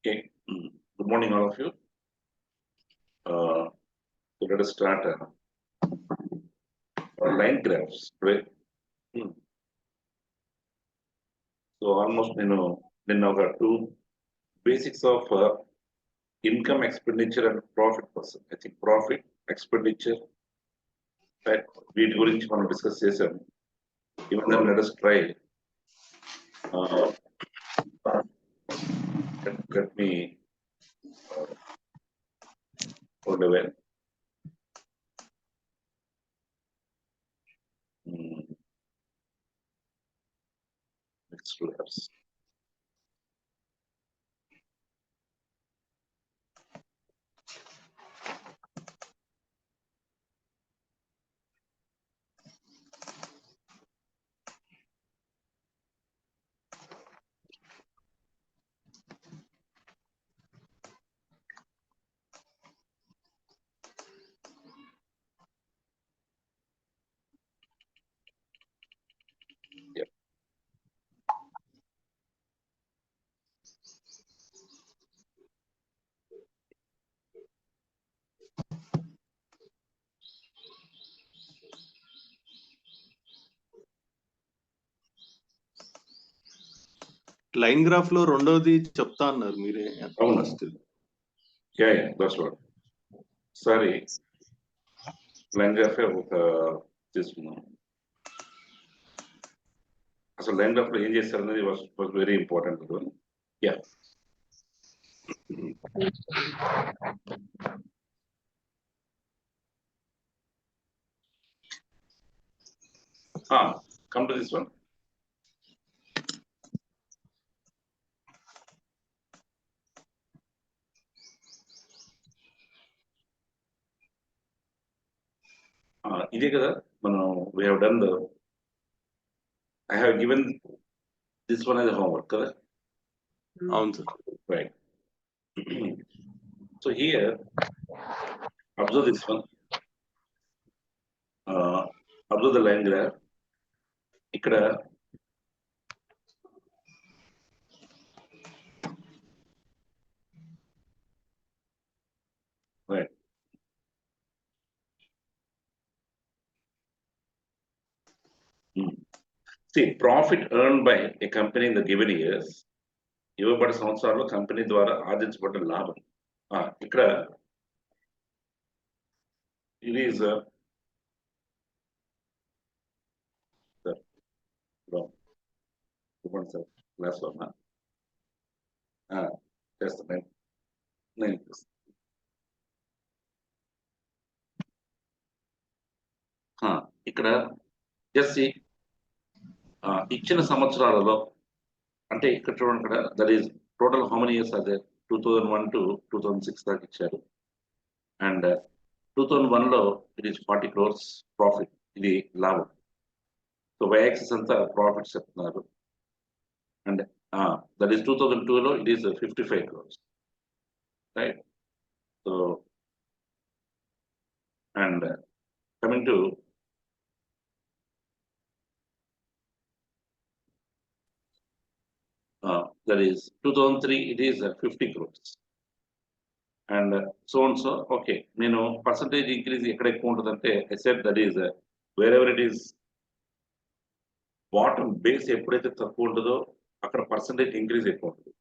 Okay. Good morning, all of you. So let us start our line graphs, right? So almost then now got two basics of income, expenditure, and profit person. I think profit, expenditure, right? వీటి గురించి మనం discuss చేసాం. Even then, let us try. Uh, let me hold away. Next two apps. Yep. Line graph లో రెండోది చెప్తా అన్నారు మీరే. అవును. Yeah, that's what. Sorry. Line graph ఒక తీసుకున్నాం. అసలు లైన్ గ్రాఫ్ లో ఏం చేస్తారు అనేది was very important. Yeah come to this one. ఇదే కదా మనం we have done the I have given this one as a homework కదా. అవును sir. Right. So here observe this one. Observe the line graph. ఇక్కడ right. See, profit earned by a company in the given years, ఇవ్వబడిన సంవత్సరాల్లో company ద్వారా ఆర్జించబడ్డ లాభం. ఇక్కడ ఇది is sir class లో చేస్తాను నేను ఇక్కడ జస్ట్ ఇచ్చిన సంవత్సరాలలో అంటే ఇక్కడ చూడండి, ఇక్కడ that is total how many years అదే 2001 to 2006 దాకా ఇచ్చారు. అండ్ 2001 లో ఇట్ ఈస్ 40 crores ప్రాఫిట్, ఇది లాభం. సో వై యాక్సిస్ అంతా ప్రాఫిట్స్ చెప్తున్నారు. అండ్ దట్ ఈస్ 2002 లో it is 55 crores, right? So and coming to that is 2003 it is 50 crores and so on. So okay, నేను percentage increase ఎక్కడ ఎక్కువ ఉంటుందంటే I said that is wherever it is bottom base ఎప్పుడైతే తక్కువ ఉంటుందో అక్కడ percentage increase ఎక్కువ ఉంటుంది,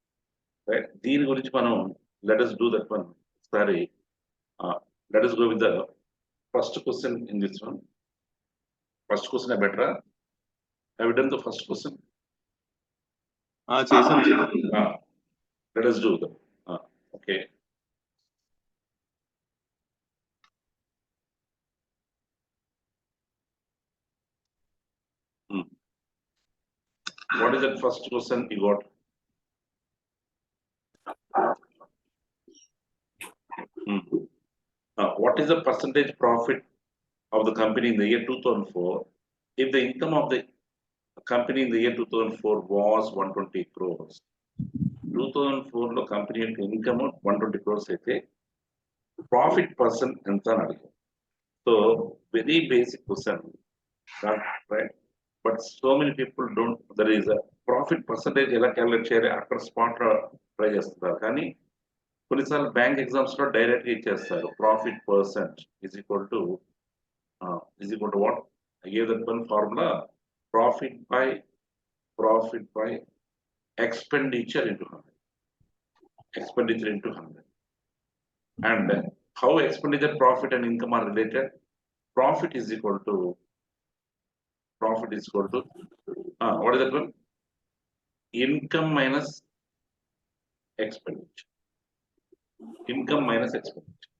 రైట్? దీని గురించి మనం let us do that one. Sorry, let us go with the first question in this one. First question is better. Have you done the first question? చేశాం. Let us do that. Okay. What is that first question you got? What is the percentage profit of the company in the year 2004 if the income of the company in the year 2004 was 120 crores? 2004 లో company యొక్క income 120 crores అయితే profit percent ఎంత అని అడిగారు. So very basic question, right? But so many people don't. There is a profit percentage ఎలా calculate చేయాలి అక్కడ spot try చేస్తున్నారు. కానీ కొన్నిసార్లు బ్యాంక్ ఎగ్జామ్స్ లో డైరెక్ట్ గా ఇచ్చేస్తారు. Profit percent is equal to what? I gave that one formula, profit by expenditure into 100. Expenditure into 100. And how expenditure, profit and income are related? Profit is equal to what is that one? Income minus expenditure. Income minus expenditure.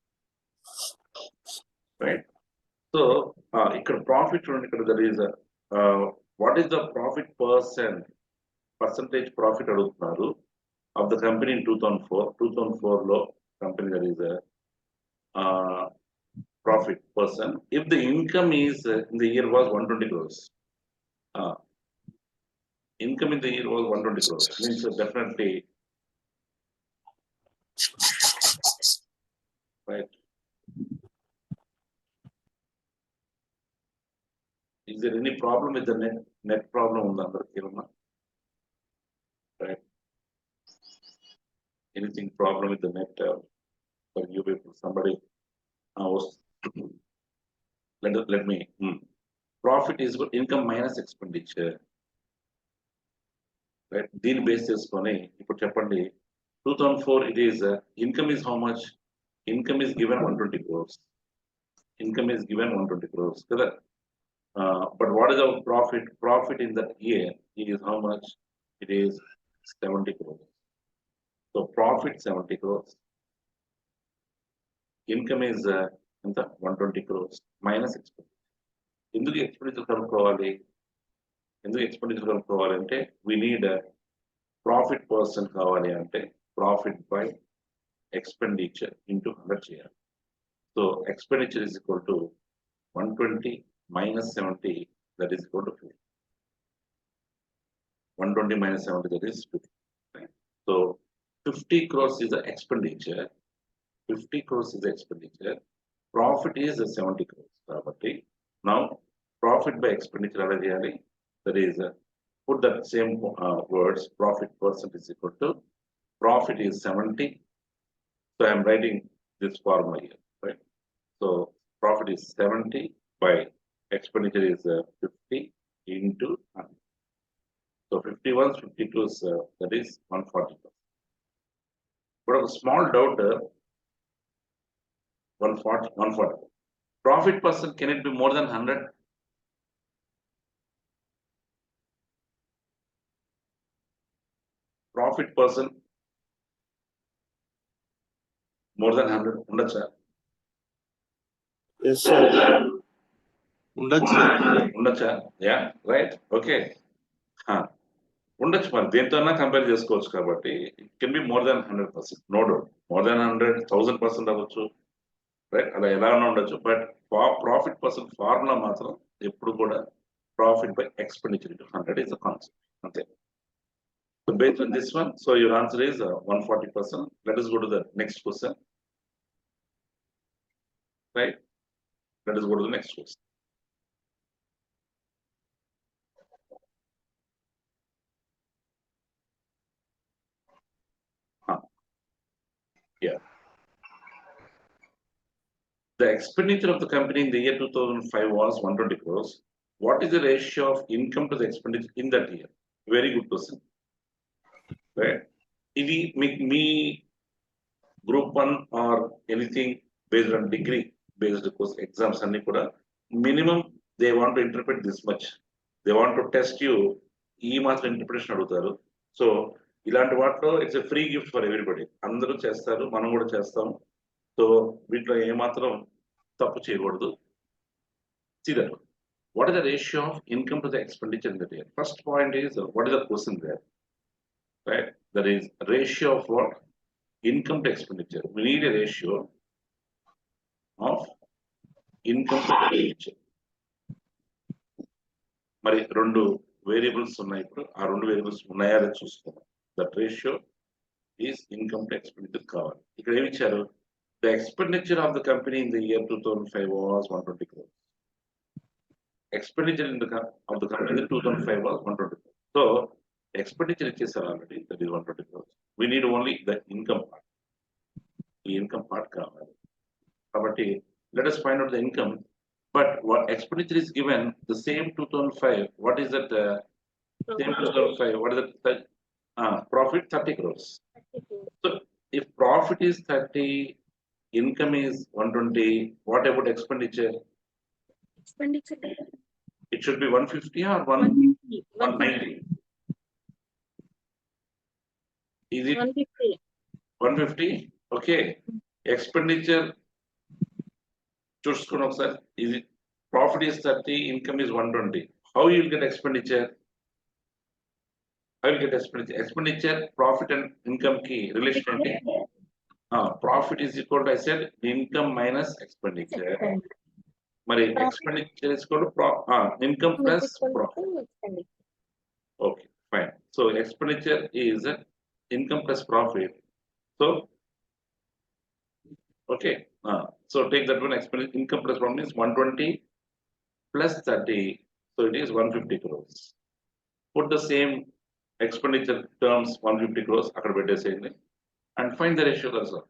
Right? So, ఇక్కడ profit ఇక్కడ there is what is the profit percentage profit అడుగుతున్నారు of the company in 2004 లో company there is profit percent if the income is in the year was 120 crores. Income in the year was 120 crores. Means definitely right. Is there any problem with the net problem on the other Kirana? Right. Anything problem with the net for you people? Somebody was let me profit is good, income minus expenditure. Right. Deal basis kone ippudu cheppandi 2004 it is income is how much? Income is given 120 crores. Income is given 120 crores. Correct? But what is our profit? Profit in that year is how much? It is 70 crores. So profit 70 crores. Income is 120 crores minus expenditure. Enduku expenditure kanukovali? Enduku expenditure kanukovali ante we need a profit percent kavali ante profit by expenditure into 100 cheyali. So expenditure is equal to 120 minus 70, that is equal to 50. 120 minus 70, that is 50. Right? So 50 crores is the expenditure. 50 crores is the expenditure. Profit is 70 crores. Now profit by expenditure, that is put that same words. Profit percent is equal to profit is 70. So I am writing this formula here, right? So profit is 70 by expenditure is 50 into 100. So 51, 52 is that is 140. But a small doubt, 140. Profit percent, can it be more than 100? Profit percent more than 100? Undacha? Yes, sir. ఉండొచ్చు. Yeah, right? Okay. ఉండొచ్చు, మరి దేంతో compare చేసుకోవచ్చు. కాబట్టి it can be more than 100%. No doubt. More than 100, 1000% అవ్వచ్చు, right? అలా ఎలా ఉన్నా ఉండొచ్చు. బట్ ప్రాఫిట్ పర్సెంట్ ఫార్ములా మాత్రం ఎప్పుడు కూడా profit by expenditure into 100 is the concept. అంతే. So based on this one, so your answer is 140%. Let us go to the next question. Right? Let us go to the next question. Yeah. The expenditure of the company in the year 2005 was 120 crores. What is the ratio of income to the expenditure in that year? Very good question. Right? If me group 1 or anything based on degree based course exams and minimum they want to interpret this much. They want to test you. E master interpretation adutaru. So ఇలాంటి వాటిలో it's a free gift for everybody. అందరూ చేస్తారు, మనం కూడా చేస్తాం. So వీటిలో ఏమాత్రం తప్పు చేయకూడదు. See that. What is the ratio of income to the expenditure in the year? First point is what is the question there? Right? That is ratio of what? Income to expenditure. We need a ratio of income to expenditure. మరి రెండు variables ఉన్నాయి. ఇప్పుడు ఆ రెండు variables ఉన్నాయా అని చూసుకోవాలి. That ratio is income to expenditure కావాలి. ఇక్కడ ఏమి ఇచ్చారు? The expenditure of the company in the year 2005 was 120 crores. Expenditure in the of the company in 2005 was 120 crores. So expenditure ఇచ్చేసారు already, that is 120 crores. We need only the income part. The income part కావాలి. కాబట్టి let us find out the income. But what expenditure is given the same 2005. What is that? Same 2005. What is that? Profit 30 crores. So if profit is 30, income is 120. What about expenditure? Expenditure. It should be 150 or 190. Is it 150. 150? Okay. Expenditure. చూసుకుని ఒకసారి ఇది profit is 30, income is 120. How you will get expenditure? How will get expenditure, profit and income కి relation ఏంటి? Profit is equal to, I said, income minus expenditure. మరి expenditure is equal to income plus profit. Okay, fine. So expenditure is income plus profit. So okay, so take that one. Expenditure, income plus profit is 120 plus 30, so it is 150 crores. Put the same expenditure terms 150 crores akkada petteseyandi and find the ratio also.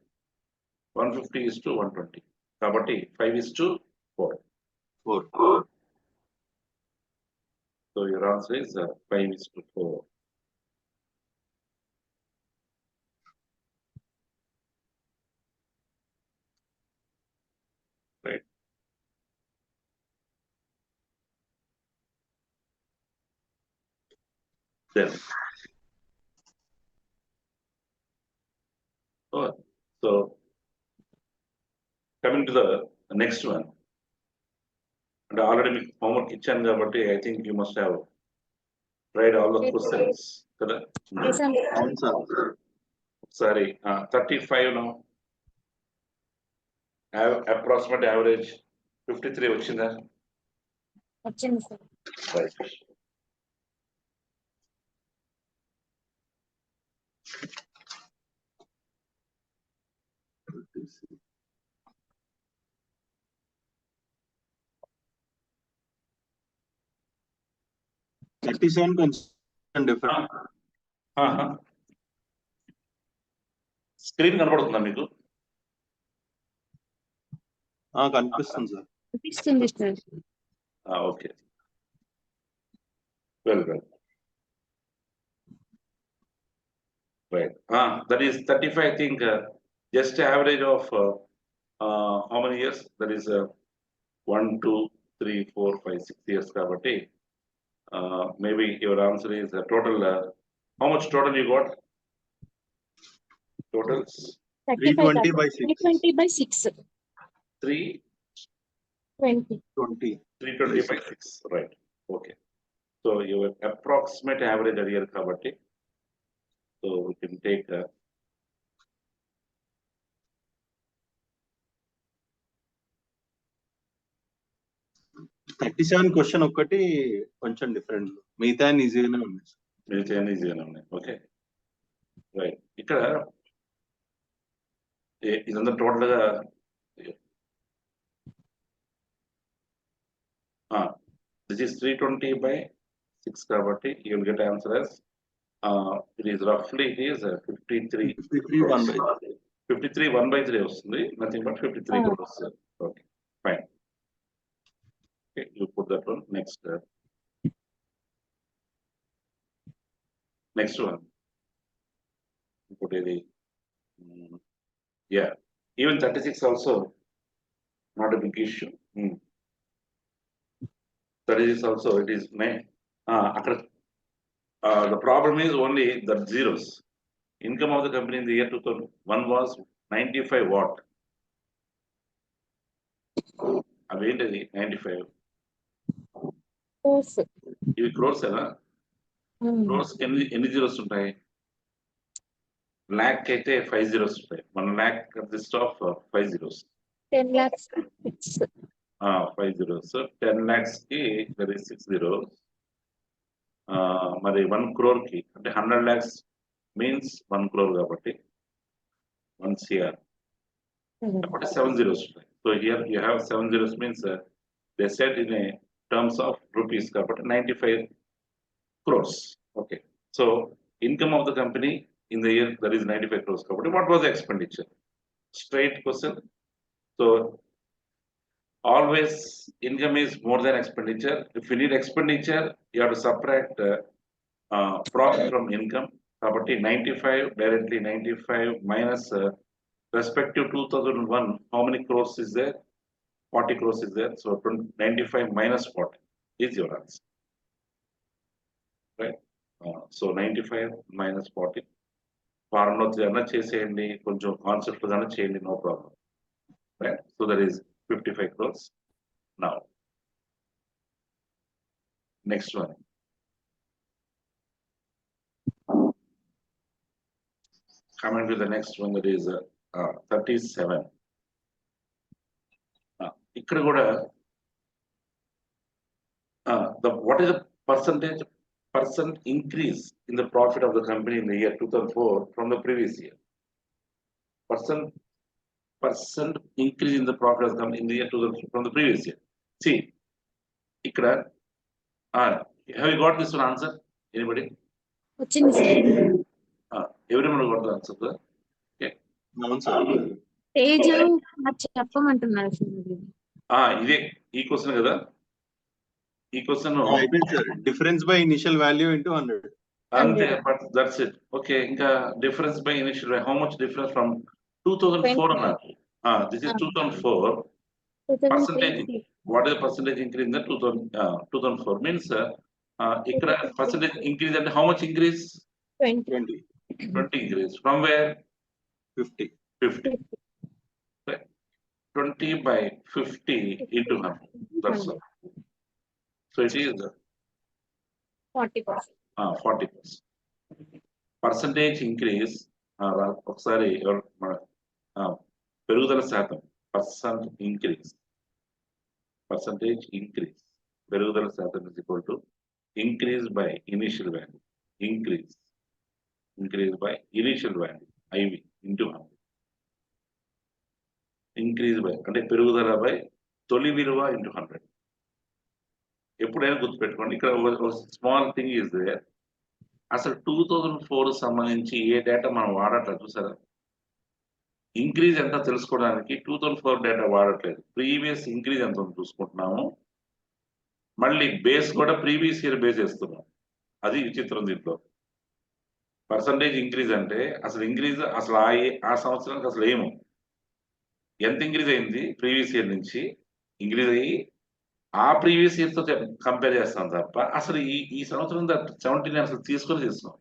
150 is to 120. Kabatti 5 is to 4. 4. So your answer is 5 is to 4. Right. Then. Oh, so coming to the next one. And already మీకు homework ఇచ్చాను కాబట్టి I think you must have tried all the questions. కదా? అవును sir. Sorry, 35 now. Approximate average 53 వచ్చిందా? వచ్చింది sir. Right. $37 కొంచెం different. Screen కనబడుతుందా మీకు? కనిపిస్తుంది సార్. కనిపిస్తుంది sir. Okay. Well. Right. That is 35, I think, just average of how many years? That is 1, 2, 3, 4, 5, 6 years kabatti. Maybe your answer is total. How much total you got? Totals 320 by 6. 320 by 6. 320 by 6. Right. Okay. So your approximate average a year kabatti. So we can take 37 question ఒక్కటి కొంచెం different, మిగతా ఈజీగానే ఉంది. ఈజీగానే ఉన్నాయి. Okay, right. ఇక్కడ ఇదంతా total గా దిస్ ఇస్ 320 by 6 కాబట్టి you will get answer as it is రఫ్లీ ఇట్ ఈస్ 53 1/3 వస్తుంది, nothing but 53 crores. Okay, fine. Okay, you put that one next. Next one. Put it. Yeah, even 36 also not a big issue. 36 also it is the problem is only the zeros. Income of the company in the year 2001 was 95 watt. Available 95. ఇవి క్రోర్స్ కదా, క్రోర్స్ ఎన్ని zeros ఉంటాయి? ల్యాక్ అయితే 5 zeros ఉంటాయి. 1 lakh consist of 5 zeros. 10 lakhs 5 zeros. 10 lakhs కి there is 6 zeros. మరి 1 crore కి అంటే 100 lakhs మీన్స్ 1 crore కాబట్టి 1 CR కాబట్టి 7 zeros ఉంటాయి. So here you have 7 zeros means they said in a terms of rupees కాబట్టి 95 crores. Okay, So income of the company in the year that is 95 crores. What was the expenditure? Straight question. So always income is more than expenditure. If you need expenditure, you have to subtract profit from income. Property 95 directly 95 minus respective 2001. How many crores is there? 40 crores is there. So 95 minus 40 is your answer. Right? So 95 minus 40. Formula ఏదైనా చేసేయండి, కొంచెం concept ఏదైనా చేయండి, no problem. Right? So that is 55 crores. Now, next one. Coming to the next one, that is 37. ఇక్కడ కూడా what is the percent increase in the profit of the company in the year 2004 from the previous year? Percent increase in the profit of the company in the year 2004 from the previous year. See, ఇక్కడ have you got this one answer? Anybody? వచ్చింది sir. Everyone got the answer, sir? Okay. అవును sir. Page చెప్పమంటున్నారు sir. ఇదే ఈ question కదా, ఈ question అయిపోయింది sir. Difference by initial value into 100. అంతే, బట్ దట్స్ ఇట్. ఓకే, ఇంకా difference by initial, how much difference from 2004 అన్నారు. This is 2004 percentage. What is the percentage increase in the 2004 means ఇక్కడ percentage increase అంటే how much increase? 20. 20 increase from where? 50. 50. 20 by 50 into 100. That's all. So it is 40%. 40%. Percentage increase ఒకసారి పెరుగుదల శాతం, percentage increase పెరుగుదల శాతం is equal to increase by initial value, increase by initial value IV into 100. Increase by అంటే పెరుగుదల by తొలి విలువ into 100. ఎప్పుడైనా గుర్తుపెట్టుకోండి, ఇక్కడ స్మాల్ థింగ్ ఈజ్ దేర్. అసలు 2004 సంబంధించి ఏ డేటా మనం వాడట్లేదు చూసారా? ఇంక్రీజ్ ఎంత తెలుసుకోవడానికి 2004 డేటా వాడట్లేదు, ప్రీవియస్ ఇంక్రీజ్ ఎంత చూసుకుంటున్నాము. మళ్ళీ బేస్ కూడా ప్రీవియస్ ఇయర్ బేస్ వేస్తున్నాం. అది విచిత్రం దీంట్లో. పర్సంటేజ్ ఇంక్రీజ్ అంటే అసలు ఇంక్రీజ్ అసలు ఆ సంవత్సరానికి అసలు ఏమో ఎంత ఇంక్రీజ్ అయింది ప్రీవియస్ ఇయర్ నుంచి ఇంక్రీజ్ అయ్యి ఆ ప్రీవియస్ ఇయర్ తో కంపేర్ చేస్తాం తప్ప అసలు ఈ సంవత్సరం 17 అసలు తీసుకొని చేస్తున్నాం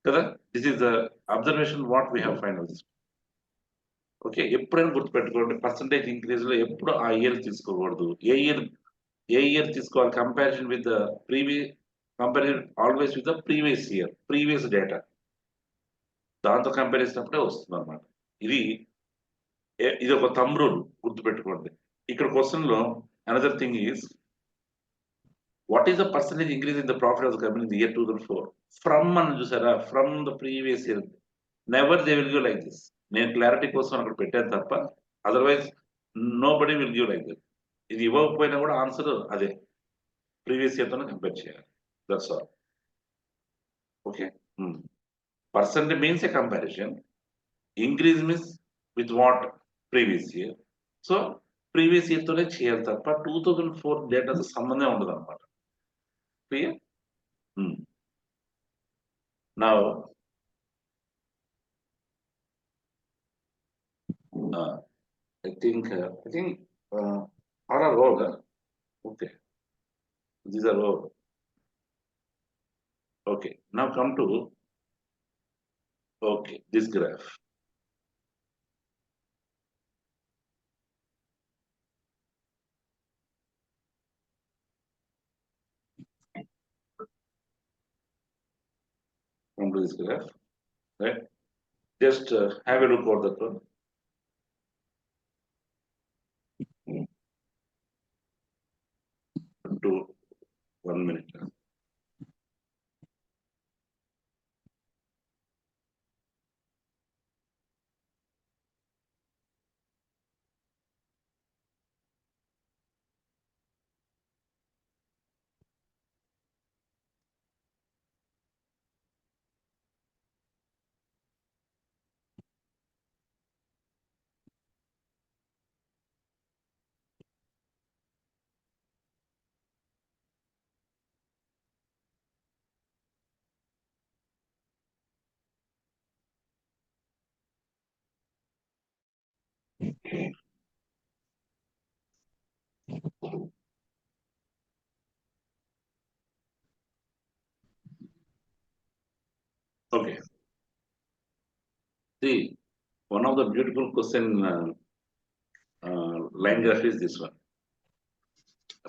కదా. This is the observation what we have find out. Okay, ఎప్పుడైనా గుర్తుపెట్టుకోండి, పర్సంటేజ్ ఇంక్రీజ్ లో ఎప్పుడు ఆ ఇయర్ తీసుకోకూడదు. ఏ ఇయర్ తీసుకోవాలి? Comparison with the previous, comparison always with the previous year, previous data, దాంతో కంపేర్ చేసినప్పుడే వస్తుంది అనమాట. ఇది ఒక థంబ్ రూల్, గుర్తుపెట్టుకోండి. ఇక్కడ క్వశ్చన్ లో another thing is what is the percentage increase in the profit of the company in the year 2004 from అని చూసారా? From the previous year. Never they will give like this. నేను clarity కోసం అక్కడ పెట్టాను తప్ప otherwise nobody will give like this. ఇది ఇవ్వకపోయినా కూడా ఆన్సర్ అదే, ప్రీవియస్ ఇయర్ తోనే కంపేర్ చేయాలి. That's all. Okay, percentage means a comparison, increase means with what? Previous year. So previous year తోనే చేయాలి తప్ప 2004 డేటాతో సంబంధం ఉండదు అనమాట. Clear? Now I think all are all. Okay, these are all. Okay, now come to this graph. Come to this graph, right? Just have a look at that one. To 1 minute. See, one of the beautiful question line graph is this one,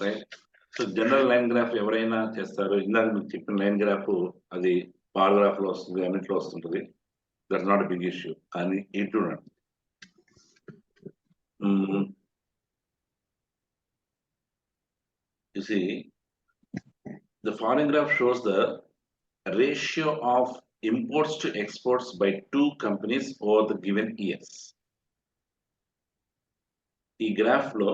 right? So general line graph ఎవరైనా చేస్తారు. ఇందాక మీకు చెప్పిన line graph అది paragraph లో వస్తుంది, అన్నిట్లో వస్తుంటుంది. That's not big issue. కానీ ఇది చూడండి, you see the foreign graph shows the ratio of imports to exports by two companies over the given years. ఈ గ్రాఫ్ లో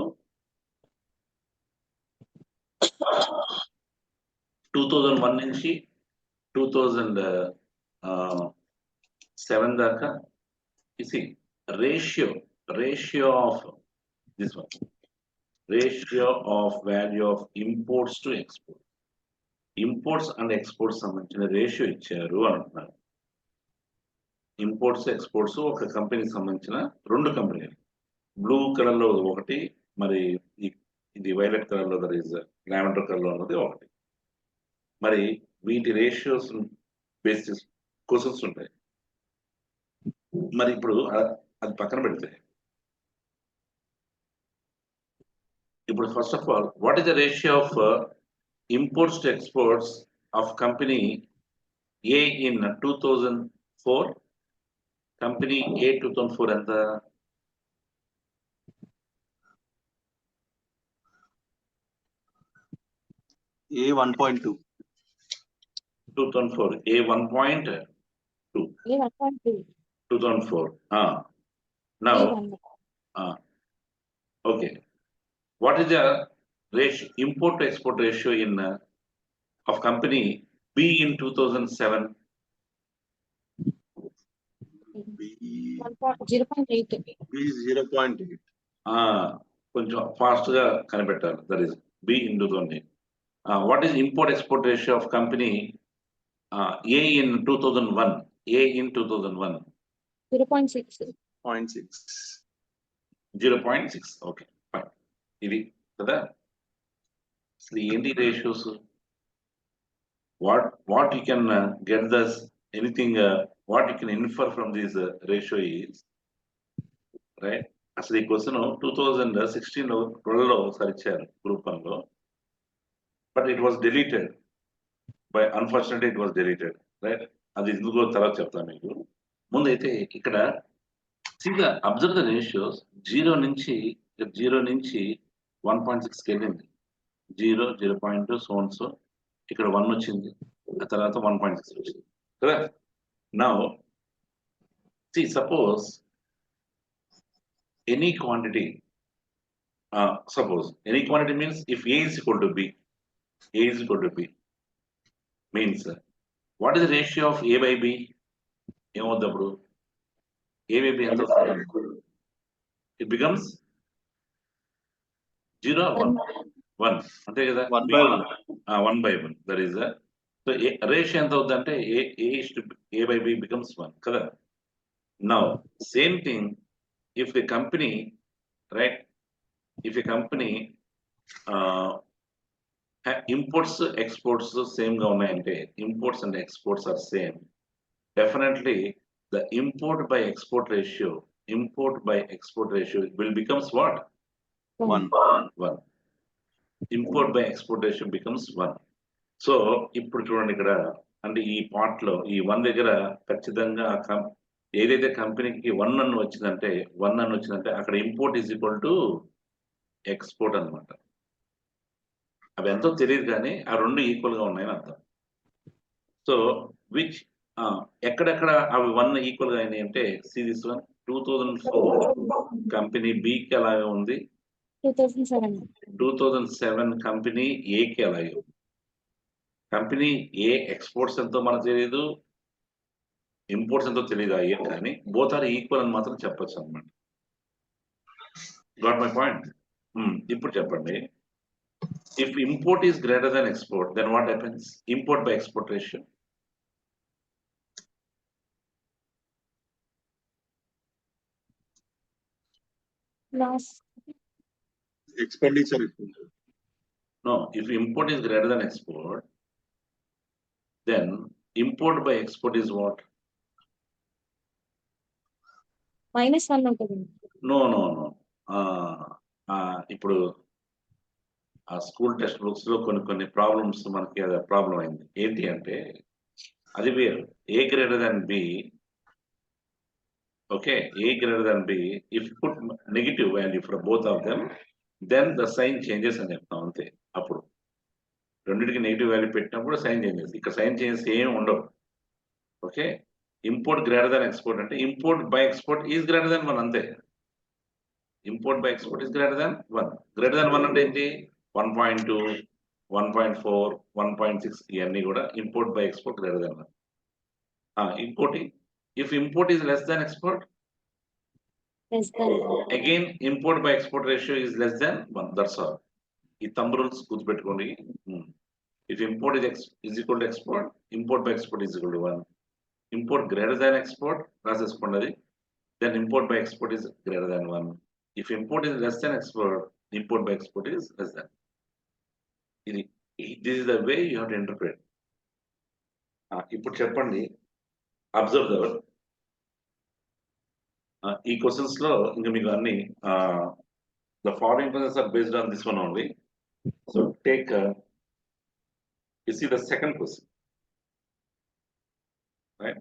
2001 నుంచి 2007 దాకా you see ratio of this one, ratio of value of imports to exports. Imports and exports సంబంధించిన ratio ఇచ్చారు అంటున్నారు. Imports exports ఒక కంపెనీకి సంబంధించిన రెండు కంపెనీలు, బ్లూ కలర్ లో ఒకటి, మరి ఇది వైలెట్ కలర్ లో లావెండర్ కలర్ లో ఉన్నది ఒకటి. మరి వీటి రేషియోస్ బేసిస్ క్వశ్చన్స్ ఉంటాయి. మరి ఇప్పుడు అది పక్కన పెడితే, ఇప్పుడు first of all what is the ratio of imports to exports of company A in 2004, company A 2004 and the A 1.2. 2004 A 1.2 2004. Now okay, what is the ratio, import to export ratio in of company B in 2007? 0.8. B 0.8. కొంచెం fast గా కనిపెట్టాలి. That is B in 2008. What is import export ratio of company A in 2001? A in 2001 0.6. 0.6. Okay, fine. ఇది కదా. అసలు ఏంటి ratios? what you can get this anything what you can infer from this ratio is, right? అసలు ఈ question 2016 లో 12 లో ఒకసారి ఇచ్చారు గ్రూప్ 1 లో, but it was deleted by unfortunately it was deleted, right? అది ఎందుకో తర్వాత చెప్తాను మీకు. ముందైతే ఇక్కడ సీదా అబ్జర్వ్ ద రేషియోస్. 0 నుంచి 1.6 వెళ్ళింది. 0, 0.2 సో ఇక్కడ 1 వచ్చింది, ఆ తర్వాత 1.6 వచ్చింది కదా. Now see, suppose any quantity means if A is equal to B means what is the ratio of A by B? ఏమవుద్దప్పుడు A by B ఎంత? it becomes 0 or 1 అంతే కదా. 1 by 1. 1 by 1. That is so ratio ఎంత అవుద్దంటే A by B becomes 1 కదా. Now same thing if the company, right, if a company imports exports same గా ఉన్నాయంటే, imports and exports are same, definitely the import by export ratio will becomes what? 1. Import by export ratio becomes 1. So ఇప్పుడు చూడండి ఇక్కడ, అంటే ఈ part లో ఈ 1 దగ్గర ఖచ్చితంగా ఏదైతే కంపెనీకి 1 అని వచ్చిందంటే అక్కడ import is equal to export అనమాట. అవి ఎంతో తెలియదు కానీ ఆ రెండు ఈక్వల్ గా ఉన్నాయని అర్థం. సో విచ్ ఎక్కడెక్కడ అవి 1 ఈక్వల్ గా అయినాయి అంటే, see this one 2004 company B కి అలాగే ఉంది, 2007 కంపెనీ A కి అలాగే ఉంది. కంపెనీ ఏ ఎక్స్పోర్ట్స్ ఎంతో మనకు తెలియదు, ఇంపోర్ట్స్ ఎంతో తెలియదు అయ్యే, కానీ బోత్ ఆర్ ఈక్వల్ అని మాత్రం చెప్పొచ్చు అనమాట. Got my point? ఇప్పుడు చెప్పండి, if import is greater than export then what happens? Import by export ratio. Expenditure. No, if import is greater than export, then import by export is what? -1 ఉంటుంది. No no no ఇప్పుడు ఆ school text books లో కొన్ని problems మనకి అది problem అయింది. ఏంటి అంటే అది వేరు. A greater than B, okay, A greater than B, if put negative value for both of them then the sign changes అని చెప్తాం అంతే. అప్పుడు రెండింటికి నెగిటివ్ వాల్యూ పెట్టినప్పుడు సైన్ చేంజెస్. ఇక్కడ సైన్ చేంజెస్ ఏమి ఉండవు. Okay, import greater than export అంటే import by export is greater than 1 అంతే. Import by export is greater than 1. Greater than 1 అంటే ఏంటి? 1.2, 1.4, 1.6 ఇవన్నీ కూడా import by export greater than 1. Importing, if import is less than export, Less than. Again import by export ratio is less than 1. That's all. ఈ thumb rules గుర్తుపెట్టుకోండి. If import is equal to export, import by export is equal to 1. Import greater than export రాసేసుకోండి అది. Then import by export is greater than 1. If import is less than export, import by export is less than. This is the way you have to interpret. ఇప్పుడు చెప్పండి, observe that ఈ questions లో ఇంకా మీకు అన్ని the following questions are based on this one only. So take you see the second question, right?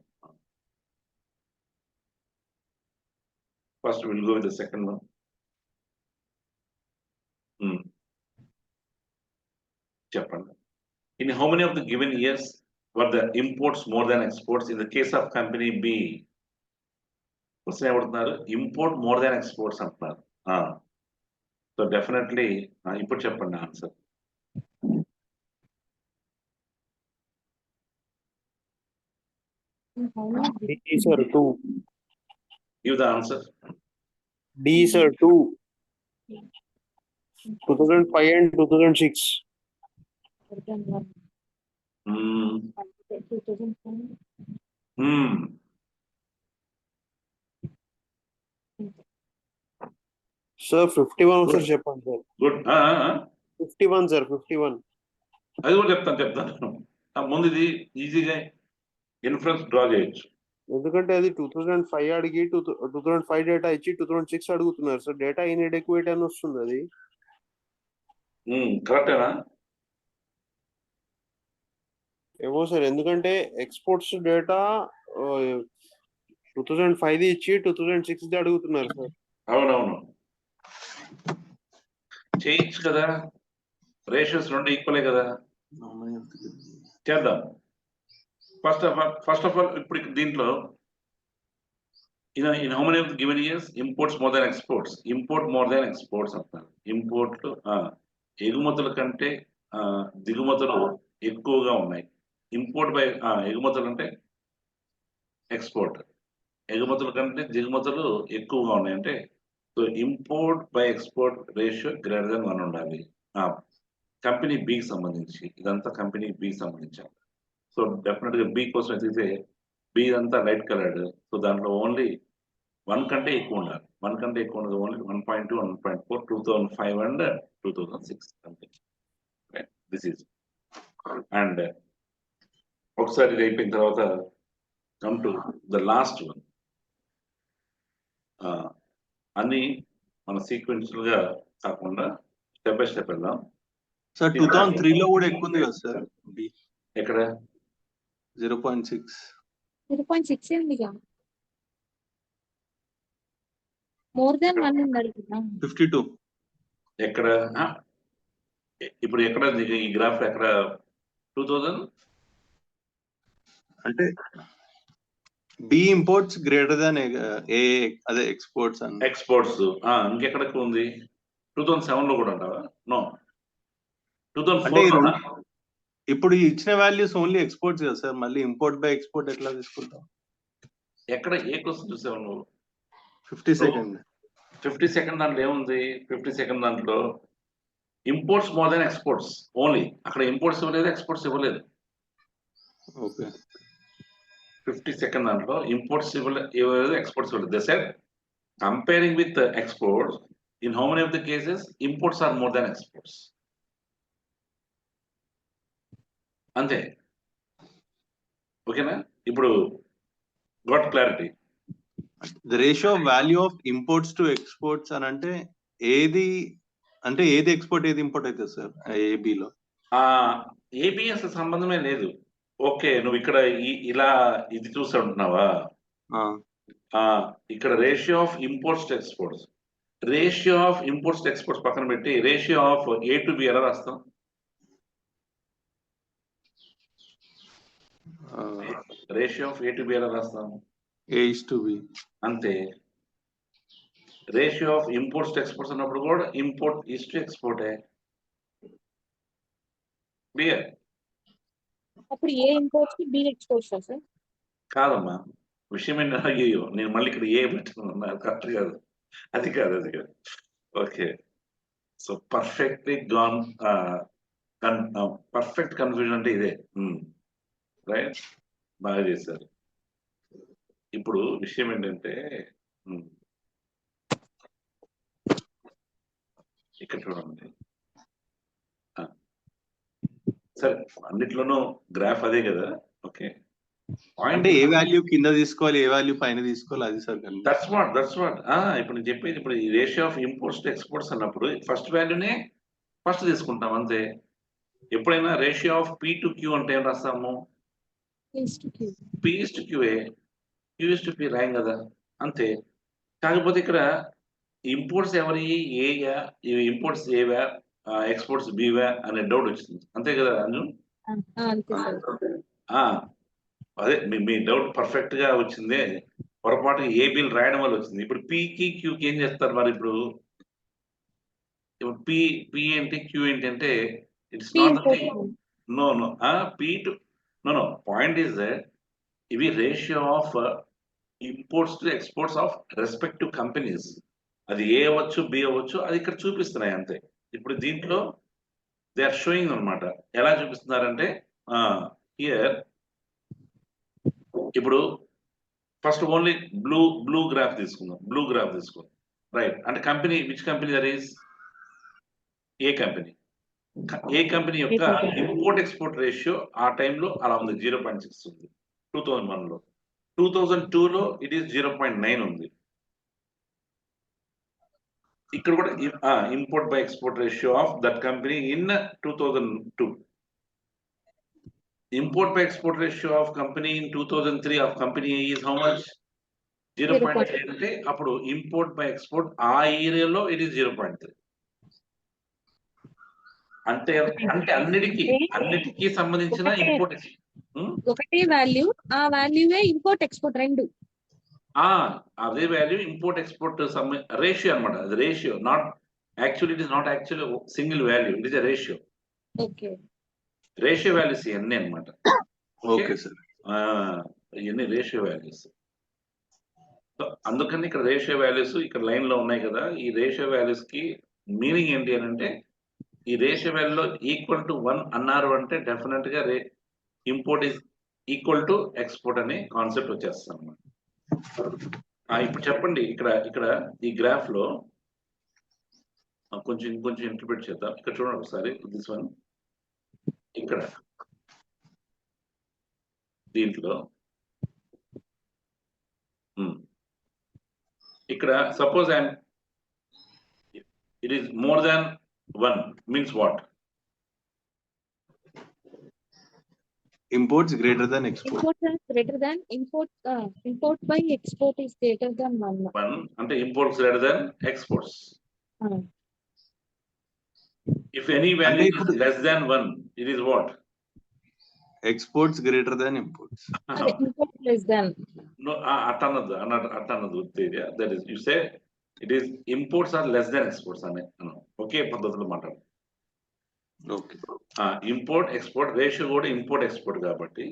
First we'll go with the second one. చెప్పండి. In how many of the given years were the imports more than exports in the case of company B? Question ఏమంటున్నారు? Import more than exports అంటున్నారు. So definitely ఇప్పుడు చెప్పండి answer. How many? D sir 2. Give the answer. D sir 2. 2005 and 2006. More than 1. Hmm. 2005. Sir 51 sir చెప్పండి sir. Good. 51 sir 51. అది కూడా చెప్తాను. ముందు ఇది ఈజీగా ఇన్ఫరెన్స్ డ్రా చేయొచ్చు. ఎందుకంటే అది 2005 అడిగి 2005 డేటా ఇచ్చి 2006 అడుగుతున్నారు సార్. డేటా ఇన్ఎడెక్వేట్ అని వస్తుంది అది. కరెక్టేనా? ఏమో సార్, ఎందుకంటే ఎక్స్పోర్ట్స్ డేటా 2005 ఇచ్చి 2006 అడుగుతున్నారు సార్. అవునవును, చేయొచ్చు కదా. రేషియోస్ రెండు ఈక్వలే కదా. చేద్దాం. ఫస్ట్ ఆఫ్ ఆల్ ఇప్పుడు దీంట్లో in how many of the given years imports more than exports, import more than exports అంటారు. ఇంపోర్ట్ ఎగుమతుల కంటే దిగుమతులు ఎక్కువగా ఉన్నాయి. ఇంపోర్ట్ బై ఎగుమతులు అంటే ఎక్స్పోర్ట్, ఎగుమతుల కంటే దిగుమతులు ఎక్కువగా ఉన్నాయి అంటే so import by export ratio greater than 1 ఉండాలి. కంపెనీ బికి సంబంధించి ఇదంతా కంపెనీ బికి సంబంధించాలి. సో డెఫినెట్ గా బి కోసం అయితే బి అంతా లైట్ కలర్డ్. సో దాంట్లో ఓన్లీ 1 కంటే ఎక్కువ ఉండాలి. 1 కంటే ఎక్కువ ఉండదు. ఓన్లీ 1.2, 1.4, 2005 and 2006 అంతే. దిస్ ఈజ్ అండ్ ఒకసారి ఇది అయిపోయిన తర్వాత come to the last one. అన్ని మన సీక్వెన్షియల్ గా కాకుండా స్టెప్ బై స్టెప్ వెళ్దాం. సార్ 2003 లో కూడా ఎక్కువ ఉంది కదా సార్. ఎక్కడ 0.6. 0.6 ఉందిగా. మోర్ దాన్ 1 ఉండాలి కదా. 52. ఎక్కడ ఇప్పుడు ఎక్కడ ఈ గ్రాఫ్ ఎక్కడ 2000 అంటే బి ఇంపోర్ట్స్ గ్రేటర్ దాన్ ఏ అదే ఎక్స్పోర్ట్స్ అని. ఎక్స్పోర్ట్స్ ఇంకెక్కడ ఉంది? 2007 లో కూడా అంటావా? నో, 2004 ఇప్పుడు ఇచ్చిన వాల్యూస్ ఓన్లీ ఎక్స్పోర్ట్స్ కదా సార్. మళ్ళీ ఇంపోర్ట్ బై ఎక్స్పోర్ట్ ఎట్లా తీసుకుంటాం? ఎక్కడ ఏ క్వశ్చన్ చూసావు నువ్వు? 52nd. 52nd దాంట్లో ఏముంది? 52nd దాంట్లో imports more than exports only. అక్కడ ఇంపోర్ట్స్ ఇవ్వలేదు, ఎక్స్పోర్ట్స్ ఇవ్వలేదు. ఓకే. 52nd దాంట్లో ఇంపోర్ట్స్ ఇవ్వలేదు, ఎక్స్పోర్ట్స్ ఇవ్వలేదు. They said comparing with exports in how many of the cases imports are more than exports. అంతే. ఓకేనా? ఇప్పుడు got clarity. The ratio of value of imports to exports అని అంటే ఏది ఎక్స్పోర్ట్ ఏది ఇంపోర్ట్ అవుతుంది సార్ ఏబిలో? ఏబిఎస్ సంబంధమే లేదు. ఓకే, నువ్వు ఇక్కడ ఇలా ఇది చూసి ఉంటున్నావా? ఇక్కడ ratio of imports to exports, ratio of imports to exports పక్కన పెట్టి ratio of A to be ఎలా రాస్తాం? Ratio of A to be ఎలా రాస్తాం? A/B. అంతే. Ratio of imports to exports అన్నప్పుడు కూడా ఇంపోర్ట్ ఈస్ టు ఎక్స్పోర్టే. క్లియర్? అప్పుడు ఏ ఇంపోర్ట్స్ కి బి ఎక్స్పోర్ట్స్ సార్? కాదమ్మా, విషయం ఏంటంటే అయ్యో నేను మళ్ళీ ఇక్కడ ఏ పెట్టుకున్నా, కరెక్ట్ కాదు, అది కాదు. Okay, so perfectly gone, perfect confusion అంటే ఇదే. రైట్, బాగా చేశారు. ఇప్పుడు విషయం ఏంటంటే ఇక్కడ చూడండి. సరే, అన్నిట్లోనూ గ్రాఫ్ అదే కదా. ఓకే, అంటే ఏ వాల్యూ కింద తీసుకోవాలి, ఏ వాల్యూ పైన తీసుకోవాలి, అది సార్. దట్స్ వాట్ ఇప్పుడు నేను చెప్పేది. ఇప్పుడు ఈ ratio of imports to exports అన్నప్పుడు ఫస్ట్ వాల్యూనే ఫస్ట్ తీసుకుంటాం అంతే. ఎప్పుడైనా ratio of P to Q అంటే ఏం రాస్తాము? P is to Q A, Q is to P రాయం కదా, అంతే. కాకపోతే ఇక్కడ ఇంపోర్ట్స్ ఎవరి ఏయా, ఇంపోర్ట్స్ ఏవా, ఎక్స్పోర్ట్స్ బీవా అనే డౌట్ వచ్చింది, అంతే కదా అంజు? అదే మీ డౌట్ పర్ఫెక్ట్ గా వచ్చింది. పొరపాటు ఏ బిల్ రాయడం వల్ల వచ్చింది. ఇప్పుడు పీకి క్యూకి ఏం చేస్తారు మరి? ఇప్పుడు పి ఏంటి, క్యూ ఏంటి అంటే it's not no P to no point is ఇవి ratio of imports to exports of respective companies. అది ఏ అవ్వచ్చు, బి అవ్వచ్చు, అది ఇక్కడ చూపిస్తున్నాయి అంతే. ఇప్పుడు దీంట్లో దే ఆర్ షోయింగ్ అనమాట. ఎలా చూపిస్తున్నారంటే హియర్ ఇప్పుడు ఫస్ట్ ఓన్లీ బ్లూ గ్రాఫ్ తీసుకుందాం. రైట్, అంటే company, which company that is? A company. A company యొక్క ఇంపోర్ట్ ఎక్స్పోర్ట్ రేషియో ఆ టైంలో అలా ఉంది, 0.6 ఉంది 2001లో. 2002లో ఇట్ ఈస్ 0.9 ఉంది. ఇక్కడ కూడా import by export ratio of that company in 2002. Import by export ratio of company in 2003 of company is how much? 0.3. అంటే అప్పుడు ఇంపోర్ట్ బై ఎక్స్పోర్ట్ ఆ ఏరియాలో ఇట్ ఈస్ 0.3. అంటే అన్నిటికీ సంబంధించిన ఇంపోర్ట్ ఒకటే వాల్యూ, ఆ వాల్యూవే ఇంపోర్ట్ ఎక్స్పోర్ట్ రెండు. అదే వాల్యూ ఇంపోర్ట్ ఎక్స్పోర్ట్ రేషియో అనమాట. అది ratio, not actually, it is not actually single value, it is a ratio. Okay, ratio values ఇవన్నీ అనమాట. ఓకే సార్, ఇవన్నీ రేషియో వాల్యూస్. అందుకని ఇక్కడ రేషియో వాల్యూస్ ఇక్కడ లైన్ లో ఉన్నాయి కదా. ఈ రేషియో వాల్యూస్ కి మీనింగ్ ఏంటి అని అంటే, ఈ రేషియో వాల్యూలో ఈక్వల్ టు 1 అన్నారు అంటే డెఫినెట్ గా import is equal to export అనే కాన్సెప్ట్ వచ్చేస్తాం అన్నమాట. ఇప్పుడు చెప్పండి, ఇక్కడ ఈ గ్రాఫ్ లో కొంచెం ఇంటర్ప్రిట్ చేద్దాం. ఇక్కడ చూడండి ఒకసారి, దిస్ వన్. ఇక్కడ దీంట్లో ఇక్కడ suppose it is more than 1 means what? imports greater than export. import by export is greater than 1. అంటే imports greater than exports. If any value is less than 1, it is what? Exports greater than imports. Import less than. No, అట్టన్నదు. That is, you say it is imports are less than exports అనే ఒకే పద్ధతిలో మాట్లాడు. Okay, import export ratio కూడా import export కాబట్టి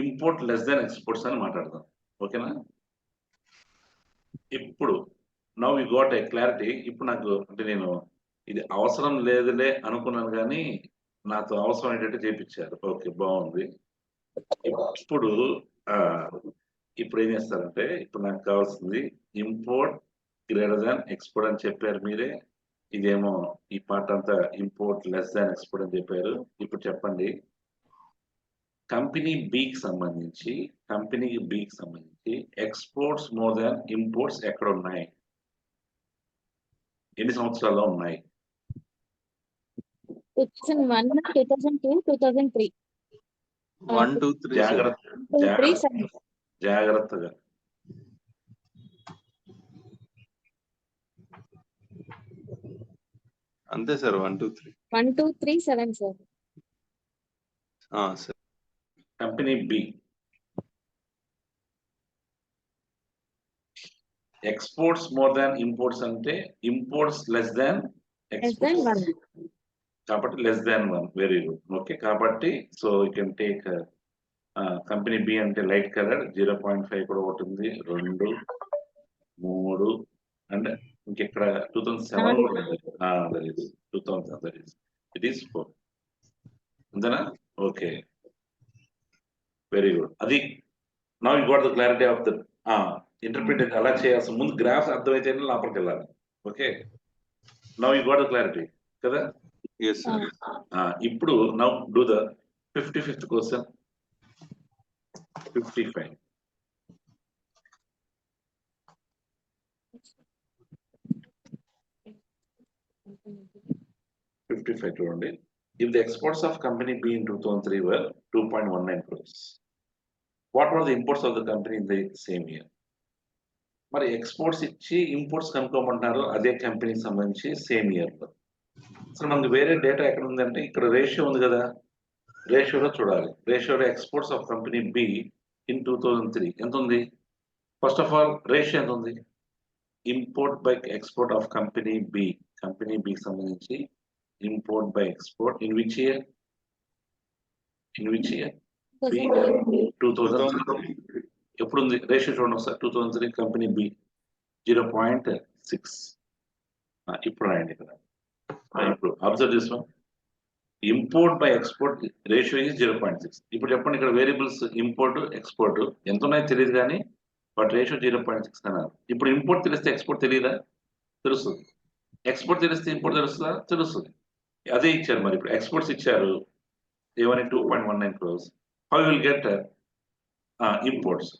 import less దాన్ exports అని మాట్లాడదాం. ఓకేనా? ఇప్పుడు now you got a clarity. ఇప్పుడు నాకు అంటే నేను ఇది అవసరం లేదులే అనుకున్నాను, కానీ నాతో అవసరం ఏంటంటే చేపించారు. ఓకే, బాగుంది. ఇప్పుడు ఏం చేస్తారంటే, ఇప్పుడు నాకు కావాల్సింది ఇంపోర్ట్ గ్రేటర్ దాన్ ఎక్స్పోర్ట్ అని చెప్పారు మీరే. ఇదేమో ఈ పార్ట్ అంతా ఇంపోర్ట్ లెస్ దాన్ ఎక్స్పోర్ట్ అని చెప్పారు. ఇప్పుడు చెప్పండి, కంపెనీ బికి సంబంధించి ఎక్స్పోర్ట్స్ మోర్ దాన్ ఇంపోర్ట్స్ ఎక్కడ ఉన్నాయి, ఎన్ని సంవత్సరాల్లో ఉన్నాయి? 2001, 2002, 2003. 1, 2, 3 sir. జాగ్రత్త 2, 3, జాగ్రత్త 7. జాగ్రత్తగా. అంతే sir 1, 2, 3. 1, 2, 3, 7, sir. Sir company B exports more than imports అంటే imports less than Less than exports 1. కాబట్టి less than 1. Very good. Okay, కాబట్టి so you can take company B అంటే లైట్ కలర్ 0.5 కూడా ఒకటి ఉంది, 2, 3 అండ్ ఇంకెక్కడ 2007 కూడా ఉంది. That is 2000, that is it is 4 అంతేనా? Okay, very good. అది now you got the clarity of the interpretation అలా చేయాల్సిన ముందు గ్రాఫ్స్ అర్థమైతే లోపలికి వెళ్ళాలి. Okay, now you got the clarity కదా. yes sir. ఇప్పుడు now do the 55th question. 55. చూడండి. If the exports of company B in 2003 were 2.19 crores, what were the imports of the company in the same year? మరి exports ఇచ్చి imports కనుక్కోమంటున్నారు అదే కంపెనీకి సంబంధించి same year లో. అసలు మనకు వేరే డేటా ఎక్కడ ఉందంటే ఇక్కడ రేషియో ఉంది కదా, రేషియోలో చూడాలి. రేషియోలో exports of company B in 2003 ఎంత ఉంది? ఫస్ట్ ఆఫ్ ఆల్ రేషియో ఎంత ఉంది? Import by export of company బికి సంబంధించి import by export in which year? 2003. ఎప్పుడు ఉంది రేషియో చూడండి ఒకసారి. 2003 కంపెనీ బి 0.6. ఇప్పుడు రాయండి ఇక్కడ. ఇప్పుడు అబ్జర్వ్ చేస్తాం, import by export ratio is 0.6. ఇప్పుడు చెప్పండి, ఇక్కడ వేరియబుల్స్ ఇంపోర్ట్ ఎక్స్పోర్ట్ ఎంత ఉన్నాయో తెలియదు కానీ బట్ రేషియో 0.6 అన్నారు. ఇప్పుడు ఇంపోర్ట్ తెలిస్తే ఎక్స్పోర్ట్ తెలియదా? తెలుస్తుంది. ఎక్స్పోర్ట్ తెలిస్తే ఇంపోర్ట్ తెలుస్తుందా? తెలుస్తుంది. అదే ఇచ్చారు. మరి ఇప్పుడు ఎక్స్పోర్ట్స్ ఇచ్చారు ఏమని 2.19 crores. How will get imports?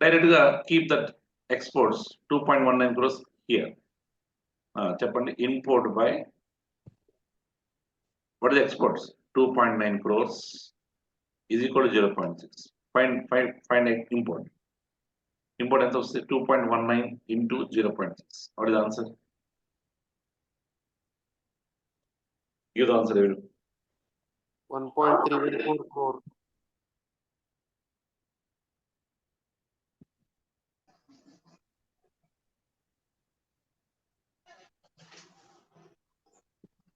Direct గా keep that exports 2.19 crores here. చెప్పండి, import by what is the exports? 2.9 crores is equal to 0.6. Find import. Import ఎంత వస్తుంది? 2.19 into 0.6. What is the answer? Give the answer, everyone. 1.314 crore.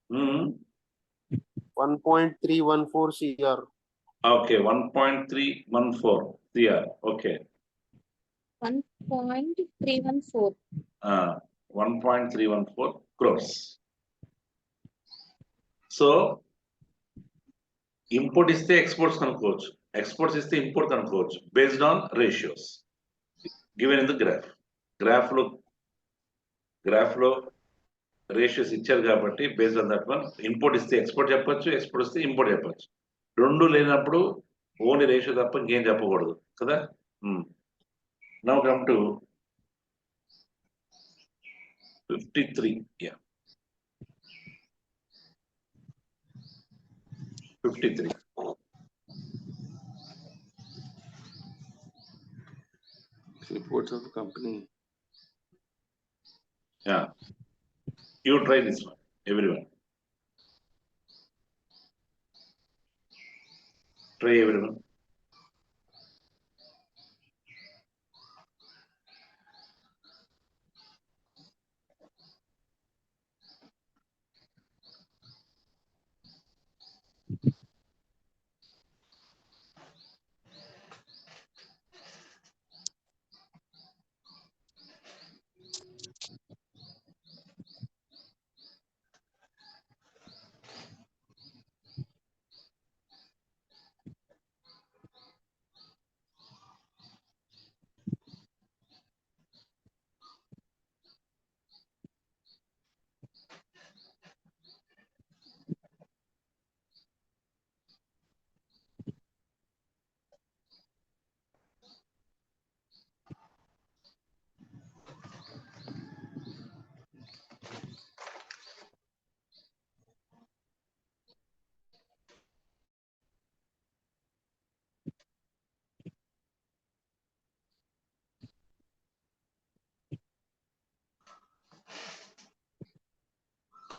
Hmm. 1.314 CR. Okay, 1.314 CR. Okay. 1.314. 1.314 crores. So import ఇస్తే exports కనుక్కోవచ్చు, exports ఇస్తే import కనుక్కోవచ్చు based on ratios given in the graph లో ratios ఇచ్చారు కాబట్టి based on that one import ఇస్తే export చెప్పొచ్చు, export ఇస్తే ఇంపోర్ట్ చెప్పొచ్చు. రెండు లేనప్పుడు ఓన్లీ రేషియో తప్ప ఇంకేం చెప్పకూడదు కదా. Now come to 53. 53. Reports of the company. Yeah, you try this one, everyone. Try everyone.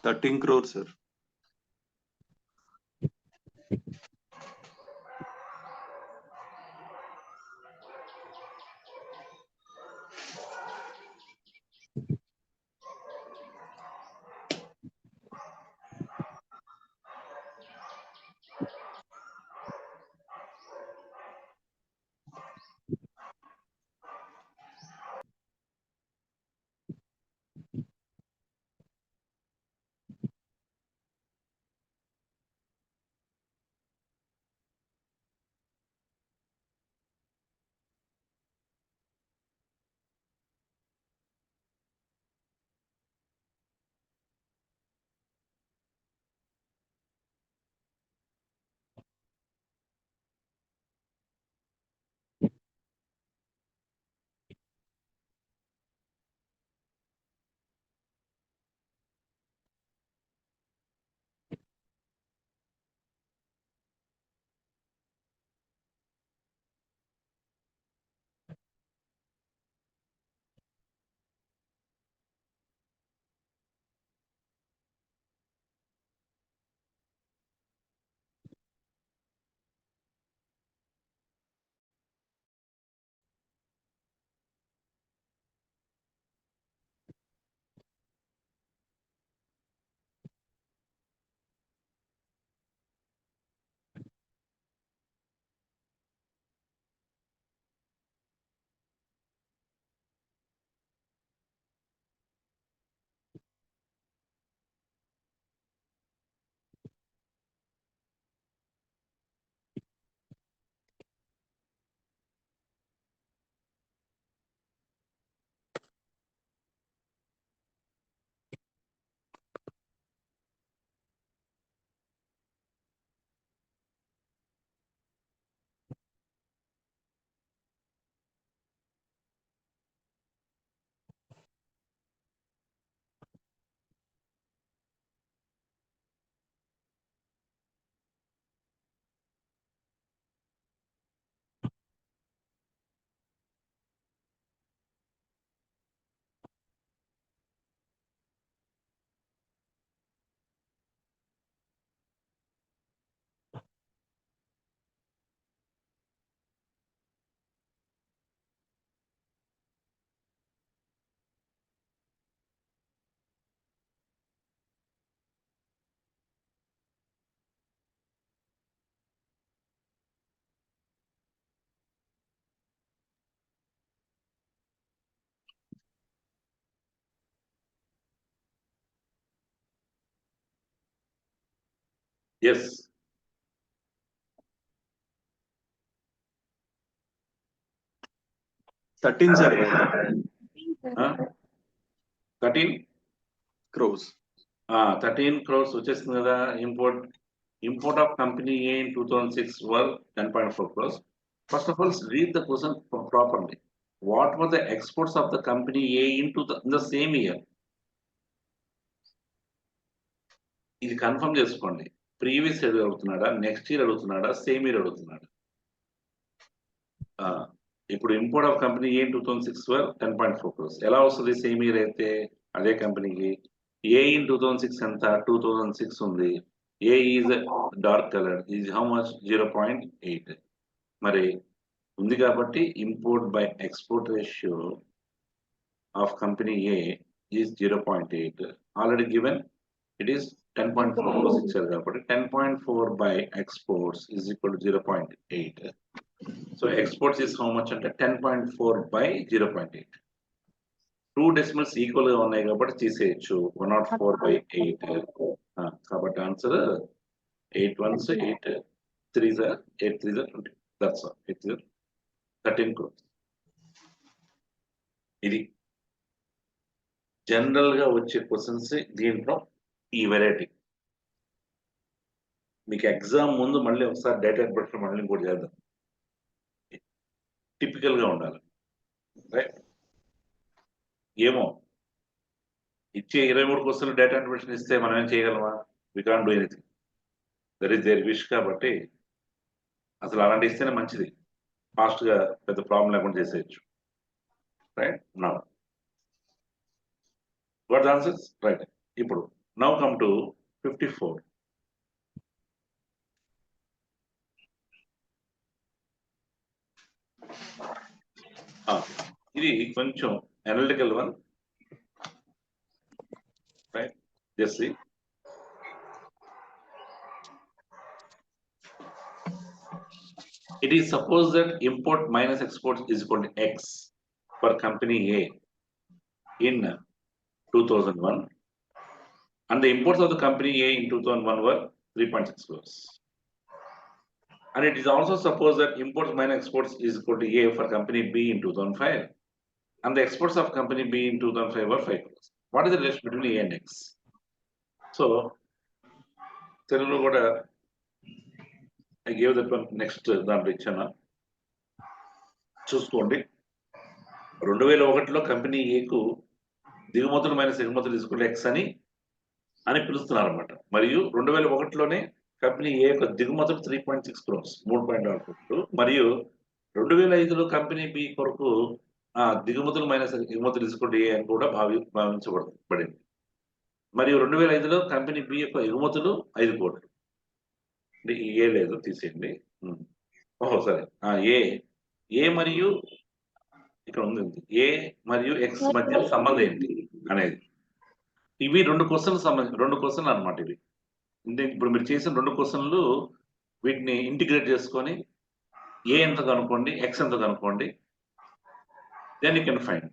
13 crores, sir. Yes. Thirteen, sir. 13 Crores. 13 crores వచ్చేస్తుంది కదా. Import of company A in 2006 were 10.4 crores. First of all, read the question properly. What were the exports of the company A in the same year? ఇది confirm చేసుకోండి. Previous year అడుగుతున్నాడా, next year అడుగుతున్నాడా, same year అడుగుతున్నాడా? ఇప్పుడు import of company A 2006 were 10.4 crores. ఎలా వస్తుంది same year అయితే అదే కంపెనీకి? ఏ ఇన్ 2006 ఎంత? 2006 ఉంది. A is dark colour, is how much? 0.8. మరి ఉంది కాబట్టి import by export ratio of company A is 0.8. Already given it is 10.4 crores ఇచ్చారు కాబట్టి 10.4 by exports is equal to 0.8. So exports is how much అంటే 10.4 by 0.8. 2 decimals equal గా ఉన్నాయి కాబట్టి తీసేయచ్చు. 104 by 8. కాబట్టి answer 8 1s 8 3s 8 3s 20. That's all. 13 crores. ఇది general గా వచ్చే క్వశ్చన్స్ దీంట్లో ఈ వెరైటీ. మీకు ఎగ్జామ్ ముందు మళ్ళీ ఒకసారి డేటా ఇంటర్ప్రిటేషన్ మళ్ళీ ఇంకోటి చేద్దాం. టిపికల్ గా ఉండాలి, రైట్? ఏమో ఇచ్చే 23 క్వశ్చన్లు డేటా ఇంటర్ప్రిటేషన్ ఇస్తే మనం ఏం చేయగలమా? We can't do anything. That is their wish. కాబట్టి అసలు అలాంటి ఇస్తేనే మంచిది, ఫాస్ట్ గా పెద్ద ప్రాబ్లం లేకుండా చేసేయచ్చు, right? Now what answers, right? ఇప్పుడు Now come to 54. ఇది కొంచెం analytical one, right? Just see. It is supposed that import minus export is equal to X for company A in 2001, and the imports of the company A in 2001 were 3.6 crores. And it is also supposed that imports minus exports is equal to A for company B in 2005, and the exports of company B in 2005 were 5 crores. What is the relation between A and X? So, తెలుగులో కూడా I gave that one next దాంట్లో ఇచ్చాను, చూసుకోండి. 2001లో company ఏకు దిగుమతులు minus ఎగుమతులు తీసుకుంటే X అని పిలుస్తున్నారు అనమాట. మరియు 2001లోనే కంపెనీ ఏ యొక్క దిగుమతులు 3.6 crores 3.6 కోట్లు, మరియు 2005లో కంపెనీ బి కొరకు దిగుమతులు మైనస్ ఎగుమతులు తీసుకుంటే ఏ అని కూడా భావించబడింది. మరియు 2005లో కంపెనీ బి యొక్క ఎగుమతులు 5 కోట్లు. అంటే ఏ లేదు, తీసేయండి. సరే, ఏ మరియు ఇక్కడ ఉంది, ఏ మరియు ఎక్స్ మధ్య సంబంధం ఏంటి అనేది. ఇవి 2 క్వశ్చన్లు అన్నమాట. ఇవి ఇప్పుడు మీరు చేసిన 2 క్వశ్చన్లు, వీటిని ఇంటిగ్రేట్ చేసుకొని ఏ ఎంత కనుక్కోండి, ఎక్స్ ఎంత కనుక్కోండి, దెన్ యూ కెన్ ఫైండ్.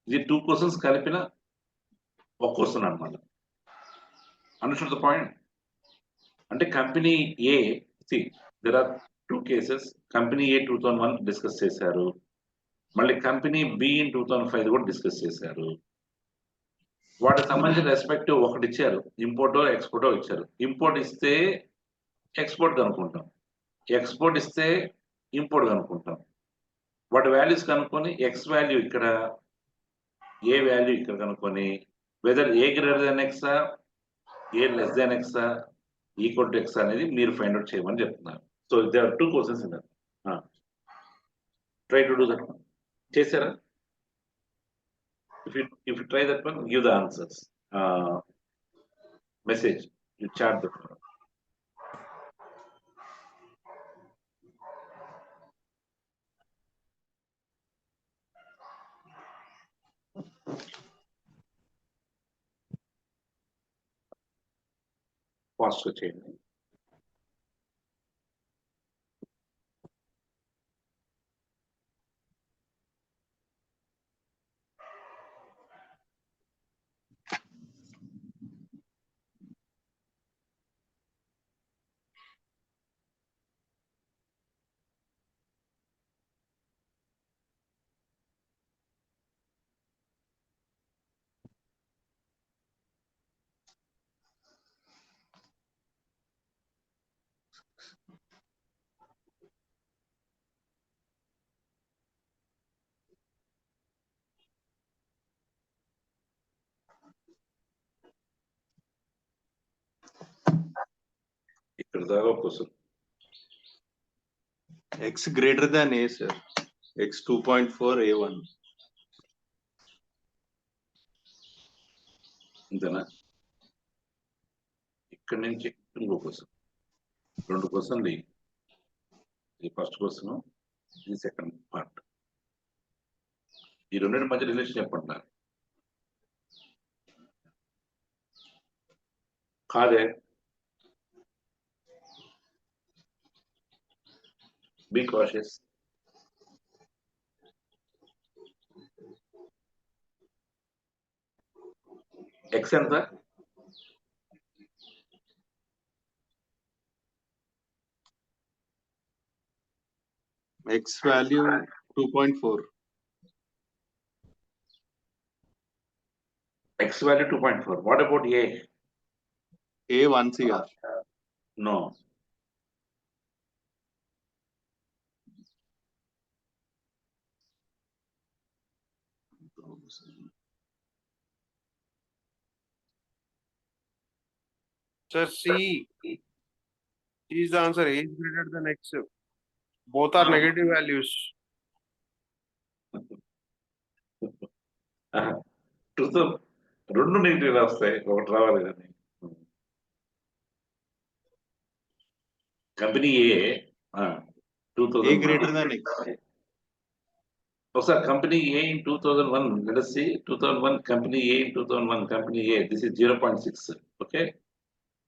ఇది 2 క్వశ్చన్స్ కలిపిన ఒక క్వశ్చన్ అన్నమాట. Understood the point? అంటే company A, there are 2 cases. Company A 2001 discuss చేశారు, మళ్ళీ కంపెనీ బి ఇన్ 2005 కూడా డిస్కస్ చేశారు. వాటికి సంబంధించిన రెస్పెక్టివ్ ఒకటి ఇచ్చారు, ఇంపోర్టో ఎక్స్పోర్టో ఇచ్చారు. ఇంపోర్ట్ ఇస్తే ఎక్స్పోర్ట్ కనుక్కుంటాం, ఎక్స్పోర్ట్ ఇస్తే ఇంపోర్ట్ కనుక్కుంటాం. వాటి వాల్యూస్ కనుక్కొని ఎక్స్ వాల్యూ ఇక్కడ, ఏ వాల్యూ ఇక్కడ కనుక్కొని, whether A greater than X, A less than X, equal to X అనేది మీరు ఫైండ్ అవుట్ చేయమని చెప్తున్నారు. So there are 2 questions in that. Try to do that one. చేశారా? If you try that one, give the answers. Message, you chat the forum. Fast గా చేయండి. ఇక్కడ దాకా ఒక question. X greater than A, sir. X 2.4 A1. ఇంతేనా? ఇక్కడ నుంచి ఇంకో క్వశ్చన్. 2 క్వశ్చన్లు. ఇది ఫస్ట్ క్వశ్చన్, ఇది సెకండ్ పార్ట్. ఈ రెండింటి మధ్య రిలేషన్ చెప్పండి. కాదే, be cautious. X ఎంత? X value 2.4. X value 2.4. What about A? A 1 CR. No. Sir, C is the answer. A is greater than X. Both are negative values. Truth of రెండు negative వస్తాయి, ఒకటి రావాలి కానీ. Company A A 2000 greater than X. ఒకసారి company A in 2001, let us see 2001 company A in 2001 company A, this is 0.6. Okay,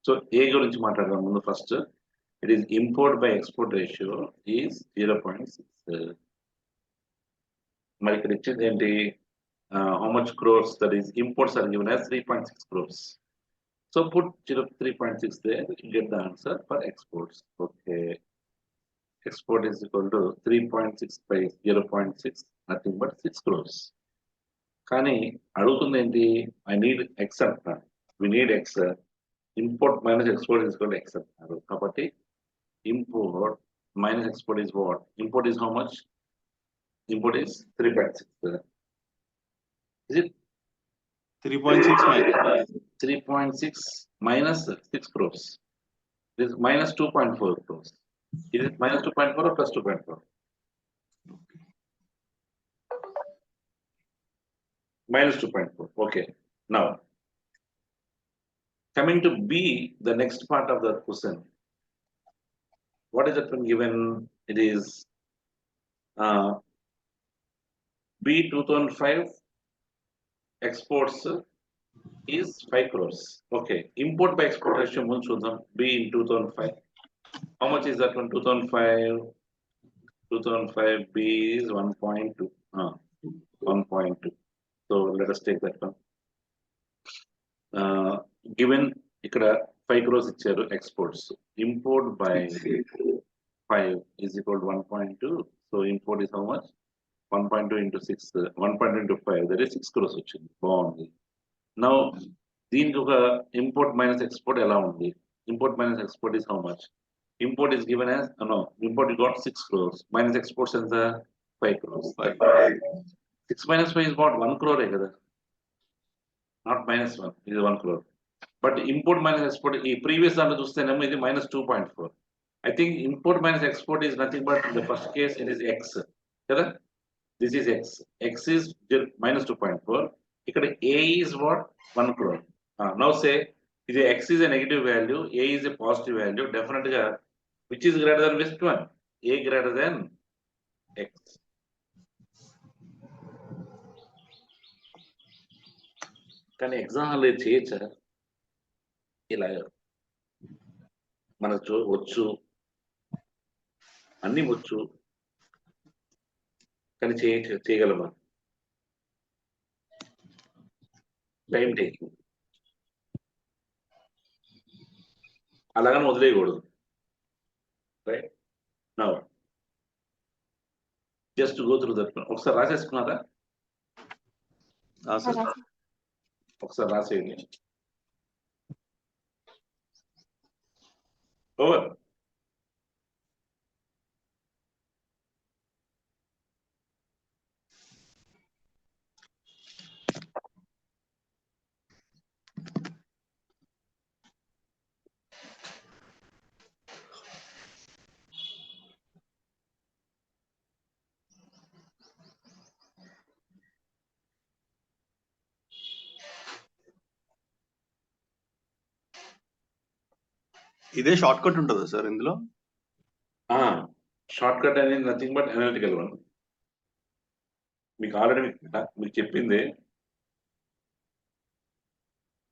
so A గురించి మాట్లాడదాం ముందు. First it is import by export ratio is 0.6. మరి ఇక్కడ ఇచ్చింది ఏంటి, how much crores, that is imports are given as 3.6 crores. So put 3.6 there, you get the answer for exports. Okay, export is equal to 3.6 by 0.6, nothing but 6 crores. కానీ అడుగుతుంది ఏంటి, I need X అంటున్నాను, we need X, import minus export is equal to X అంటున్నారు. కాబట్టి import minus export is what? Import is how much? Import is 3.6. Is it 3.6 minus 3.6 minus 6 crores? It is minus 2.4 crores. Is it minus 2.4 or plus 2.4? Minus 2.4. Okay. Now, coming to B, the next part of the question. What is that one given? It is B 2005 exports is 5 crores. Okay. Import by export ratio mundu chuddam. B in 2005. How much is that one? 2005. 2005 B is 1.2. 1.2. So let us take that one. Given ikkada 5 crores icharu exports. Import by 5 is equal to 1.2. So import is how much? 1.2 into 6, 1.2 into 5, that is 6 crores వచ్చింది. బాగుంది. Now దీనికి ఒక import minus export ఎలా ఉంది? Import minus export is how much? Import is given as, no, import you got 6 crores, minus exports ఎంత 5 crores. 6 minus 5 is what? 1 crore కదా, not minus 1, it is 1 crore. But import minus export, ఈ previous దాంట్లో చూస్తేనేమో ఇది minus 2.4. I think import minus export is nothing but in the first case it is X కదా. This is X. X is minus 2.4. Here A is what? 1 crore. Now say, if X is a negative value, A is a positive value, definitely, which is greater than which one? A greater than X. కానీ example చేయొచ్చా ఇలాగ, మనకు వచ్చు, అన్ని వచ్చు, కానీ చేయగలమా? Time taking, అలాగని వదిలేయకూడదు. Right, now just go through that. ఒకసారి రాసేసుకున్నారా? ఒకసారి రాసేయండి. ఓవర్. ఇదే షార్ట్ కట్ ఉంటుందా సార్ ఇందులో? షార్ట్ కట్ అనేది నథింగ్ బట్ అనలిటికల్ వన్. మీకు ఆల్రెడీ మీకు చెప్పింది.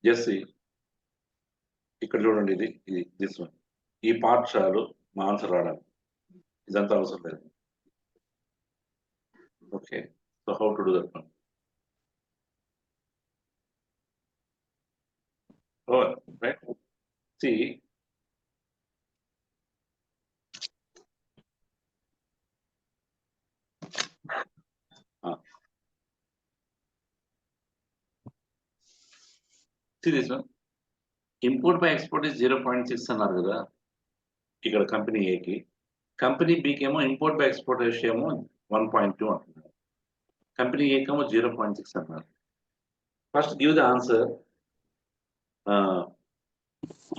జస్ట్ ఇక్కడ చూడండి, ఇది దిస్ వన్, ఈ పార్ట్ చాలు మా ఆన్సర్ రావడానికి, ఇదంతా అవసరం లేదు. Okay, so how to do that one? Right, see this one, import by export is 0.6 అన్నారు కదా ఇక్కడ కంపెనీ ఏకి. కంపెనీ బికి ఏమో ఇంపోర్ట్ బై ఎక్స్పోర్ట్ రేషియో ఏమో 1.2 అంటున్నారు, కంపెనీ ఏకి ఏమో 0.6 అన్నారు. First give the answer.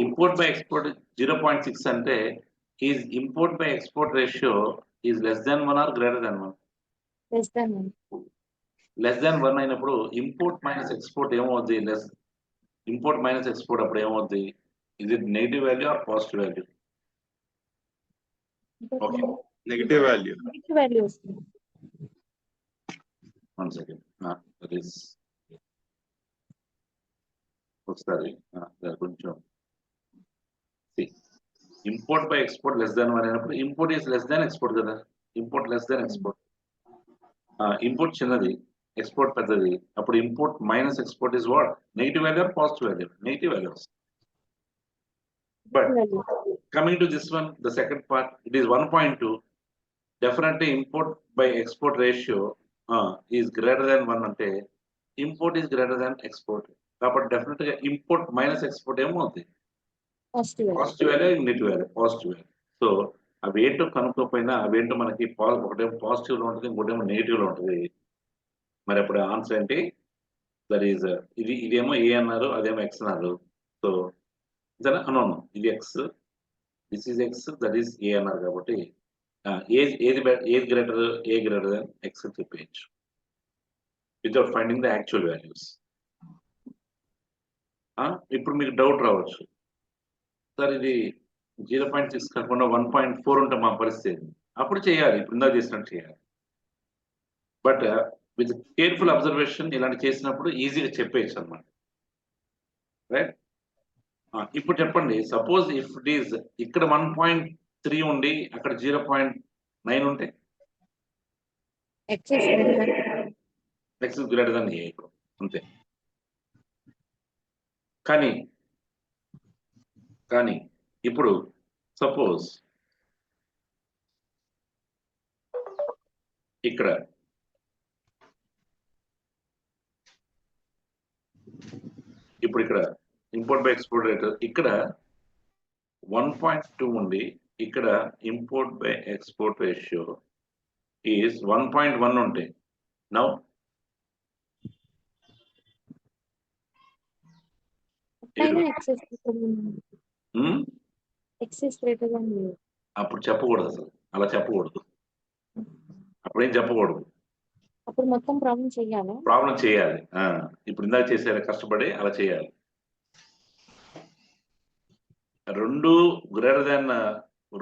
Import by export 0.6 అంటే is import by export ratio is less than 1 or greater than 1? Less than 1. Less than 1 అయినప్పుడు ఇంపోర్ట్ మైనస్ ఎక్స్పోర్ట్ ఏమవుద్ది? Import minus export అప్పుడు ఏమవుద్ది? ఇది negative value or positive value? Okay, negative value. Negative value వస్తుంది. 1 second. That is ఒకసారి కొంచెం import by export less than 1 అయినప్పుడు import is less than export కదా. Import less than export. Import చిన్నది, export పెద్దది. అప్పుడు import minus export is what? Negative value or positive value? Negative value. But coming to this one, the second part, it is 1.2. Definitely import by export ratio is greater than 1 ante import is greater than export. But definitely import minus export ఏమవుతుంది? Positive value, negative value? Positive value. So అవేంటో కనుక్కోపోయినా అవేంటో మనకి ఒకటేమో positive లో ఉంటుంది, ఇంకోటేమో negative లో ఉంటుంది. మరి అప్పుడు ఆన్సర్ ఏంటి? దట్ ఈస్ ఇదేమో ఏ అన్నారు, అదేమో ఎక్స్ అన్నారు. సో అనో ఇది X, this is X, that is A అన్నారు. కాబట్టి ఏది greater, A greater than X అని చెప్పేయచ్చు without finding the actual values. ఇప్పుడు మీకు డౌట్ రావచ్చు, సార్ ఇది 0.6 కాకుండా 1.4 ఉంటే మా పరిస్థితి. అప్పుడు చేయాలి, ఇప్పుడు ఇందా చేసినట్టు చేయాలి. బట్ విత్ కేర్ఫుల్ అబ్జర్వేషన్ ఇలాంటి చేసినప్పుడు ఈజీగా చెప్పేయచ్చు అనమాట. రైట్. ఇప్పుడు చెప్పండి, సపోజ్ ఇఫ్ ఇట్ ఈస్ ఇక్కడ 1.3 ఉండి అక్కడ 0.9 ఉంటే ఎక్స్ ఎక్స్ గ్రేటర్ దాన్ ఏ అంతే. కానీ ఇప్పుడు సపోజ్ ఇక్కడ ఇంపోర్ట్ బై ఎక్స్పోర్ట్ రేట్ ఇక్కడ 1.2 ఉండి ఇక్కడ import by export ratio is 1.1 ఉంటే నౌ అప్పుడు చెప్పకూడదు, అసలు అలా చెప్పకూడదు. అప్పుడేం చెప్పకూడదు, అప్పుడు మొత్తం ప్రాబ్లం చేయాలి. ఇప్పుడు ఇందాక చేసేది కష్టపడి అలా చేయాలి. రెండు గ్రేటర్ దాన్,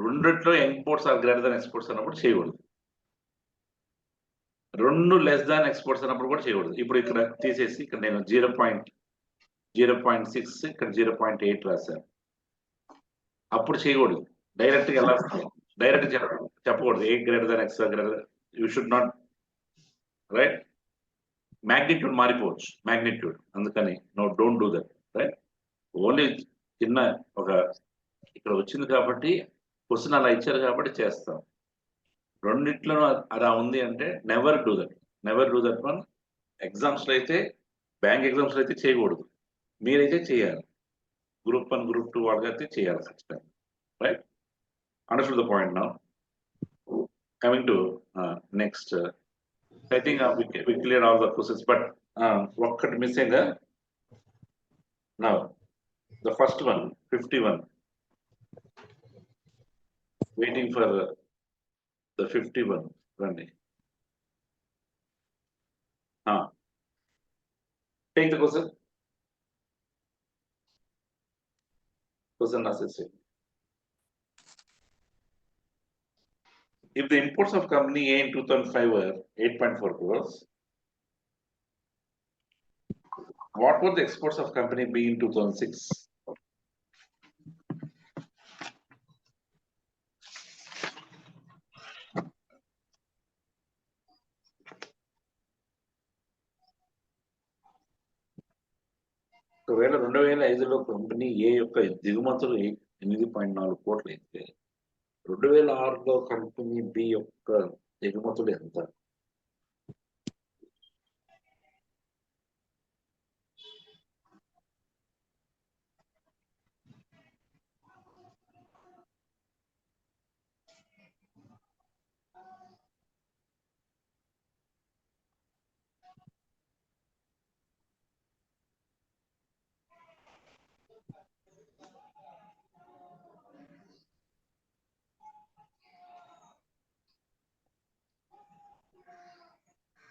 రెండిట్లో imports are greater than exports అన్నప్పుడు చేయకూడదు. రెండు లెస్ దాన్ ఎక్స్పోర్ట్స్ అన్నప్పుడు కూడా చేయకూడదు. ఇప్పుడు ఇక్కడ తీసేసి ఇక్కడ నేను 0.6 ఇక్కడ 0.8 రాశాను. అప్పుడు చేయకూడదు, డైరెక్ట్ గా ఎలా డైరెక్ట్ చెప్పకూడదు A greater than X greater. You should not, right. Magnitude మారిపోవచ్చు, మ్యాగ్నిట్యూడ్. అందుకని no, don't do that. Right. Only చిన్న ఒక ఇక్కడ వచ్చింది కాబట్టి క్వశ్చన్ అలా ఇచ్చారు కాబట్టి చేస్తాం. రెండిట్లో అలా ఉంది అంటే never do that, never do that one. Exams లో అయితే, బ్యాంక్ ఎగ్జామ్స్ లో అయితే చేయకూడదు, మీరైతే చేయాలి. గ్రూప్ 1 గ్రూప్ 2 వాళ్ళకైతే చేయాలి ఖచ్చితంగా. Right. Understood the point. Now coming to next, I think we cleared all the questions, but ఒక్కటి మిస్ అయిందా? Now the first one, 51, waiting for the 51. Randy, take the question assessment. If the imports of company A in 2005 were 8.4 crores, what were the exports of company B in 2006? ఒకవేళ 2005లో company ఏ యొక్క దిగుమతులు 8.4 కోట్లు అయితే 2006లో company B యొక్క దిగుమతులు ఎంత?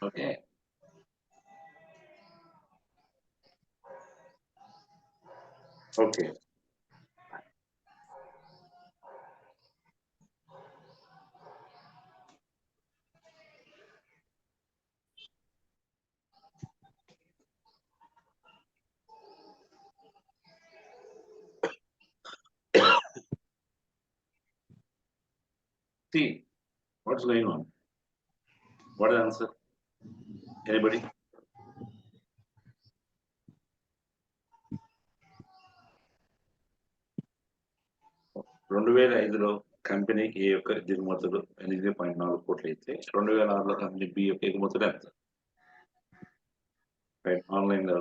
Okay, okay. See, what's going on? What is the answer? Anybody? రెండు వేల ఐదులో కంపెనీ ఏ యొక్క దిగుమతులు 8.4 కోట్లు అయితే 2006లో కంపెనీ బి యొక్క ఎగుమతులు ఎంత? రైట్, ఆన్లైన్ లో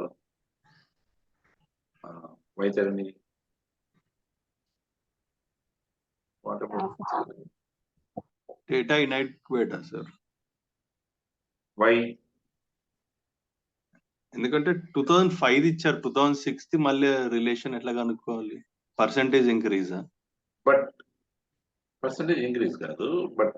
Vaitarani data inaccurate sir, why? ఎందుకంటే 2005 ఇచ్చారు, 2006 మళ్ళీ రిలేషన్ ఎట్లా కనుక్కోవాలి? పర్సెంటేజ్ ఇంక్రీజా? బట్ పర్సంటేజ్ ఇంక్రీజ్ కాదు, but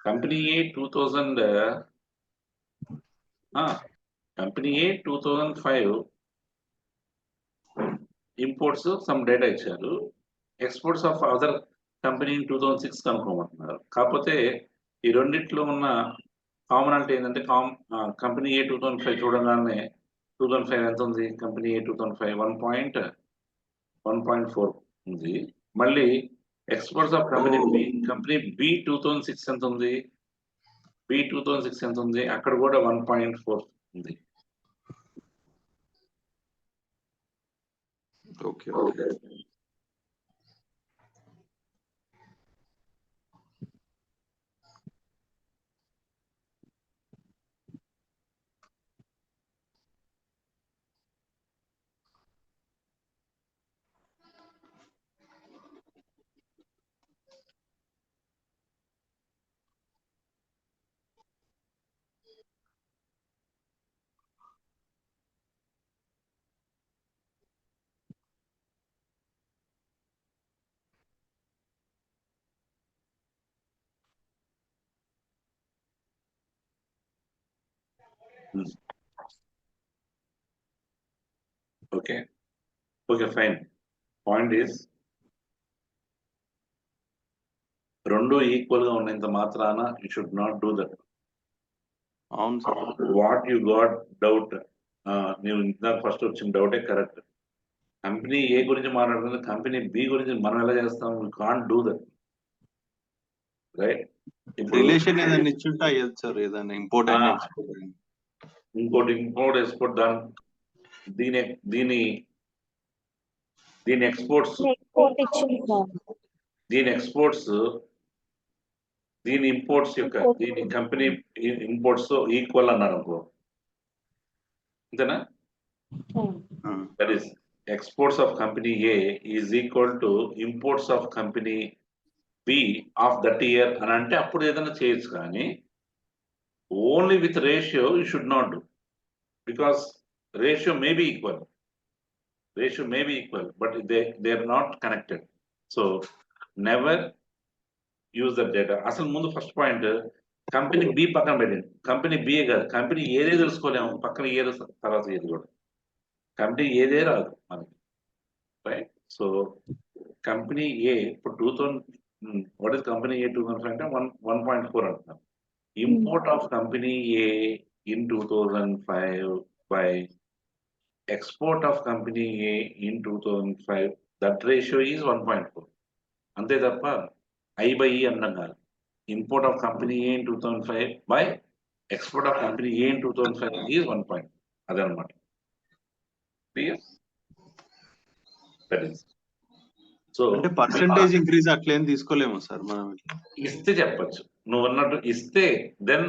company A 2005 imports some data ఇచ్చారు, ఎక్స్పోర్ట్స్ ఆఫ్ అదర్ కంపెనీ 2006 కనుక్కోమంటున్నారు. కాకపోతే ఈ రెండిట్లో ఉన్న కామనాలిటీ ఏంటంటే కంపెనీ ఏ 2005 చూడగానే 2005 ఎంత ఉంది? కంపెనీ ఏ 2005 1.4 ఉంది. మళ్ళీ ఎక్స్పోర్ట్స్ ఆఫ్ కంపెనీ బి 2006 ఎంత ఉంది? బి 2006 ఎంత ఉంది? అక్కడ కూడా 1.4 ఉంది. Okay. Okay. Okay, fine. Point is, రెండు ఈక్వల్ గా ఉన్నంత మాత్రాన you should not do that. అవును sir. What you got doubt, నేను ఇందాక ఫస్ట్ వచ్చిన డౌటే కరెక్ట్. కంపెనీ ఏ గురించి మాట్లాడుతుంది, కంపెనీ బి గురించి మనం ఎలా చేస్తాం? We can't do that, right? Relation ఏదైనా ఇచ్చుంటే అయ్యేది సార్, ఏదైనా ఇంపోర్ట్ అండ్ ఎక్స్పోర్ట్. ఇంకోటి ఇంపోర్ట్ ఎక్స్పోర్ట్ దీని ఎక్స్పోర్ట్స్, దీని ఇంపోర్ట్స్ యొక్క దీని కంపెనీ ఇంపోర్ట్స్ ఈక్వల్ అన్నారు అనుకో, అంతేనా? That is exports of company A is equal to imports of company b of that year అని అంటే అప్పుడు ఏదైనా చేయొచ్చు. కానీ only with ratio you should not do, because ratio may be equal, but they are not connected. So never use that data. అసలు ముందు first point, company B పక్కన పెట్టింది. కంపెనీ బి కాదు, కంపెనీ ఏదే తెలుసుకోలేము, పక్కన ఏదో తర్వాత ఏది కూడా, కంపెనీ ఏదే రాదు మనకి, రైట్? సో కంపెనీ ఏ ఇప్పుడు 2000, వాట్ ఇస్ కంపెనీ ఏ 2005 అంటే 1.4 అంటున్నాం. Import of company A in 2005 by export of company A in 2005, that ratio is 1.4. అంతే తప్ప I by E అన్నాం కాదు. Import of company A in 2005 by export of company A in 2005 is 1. అదనమాట. So అంటే percentage increase అట్లేం తీసుకోలేము sir మనం. ఇస్తే చెప్పచ్చు, నువ్వు అన్నట్టు ఇస్తే దెన్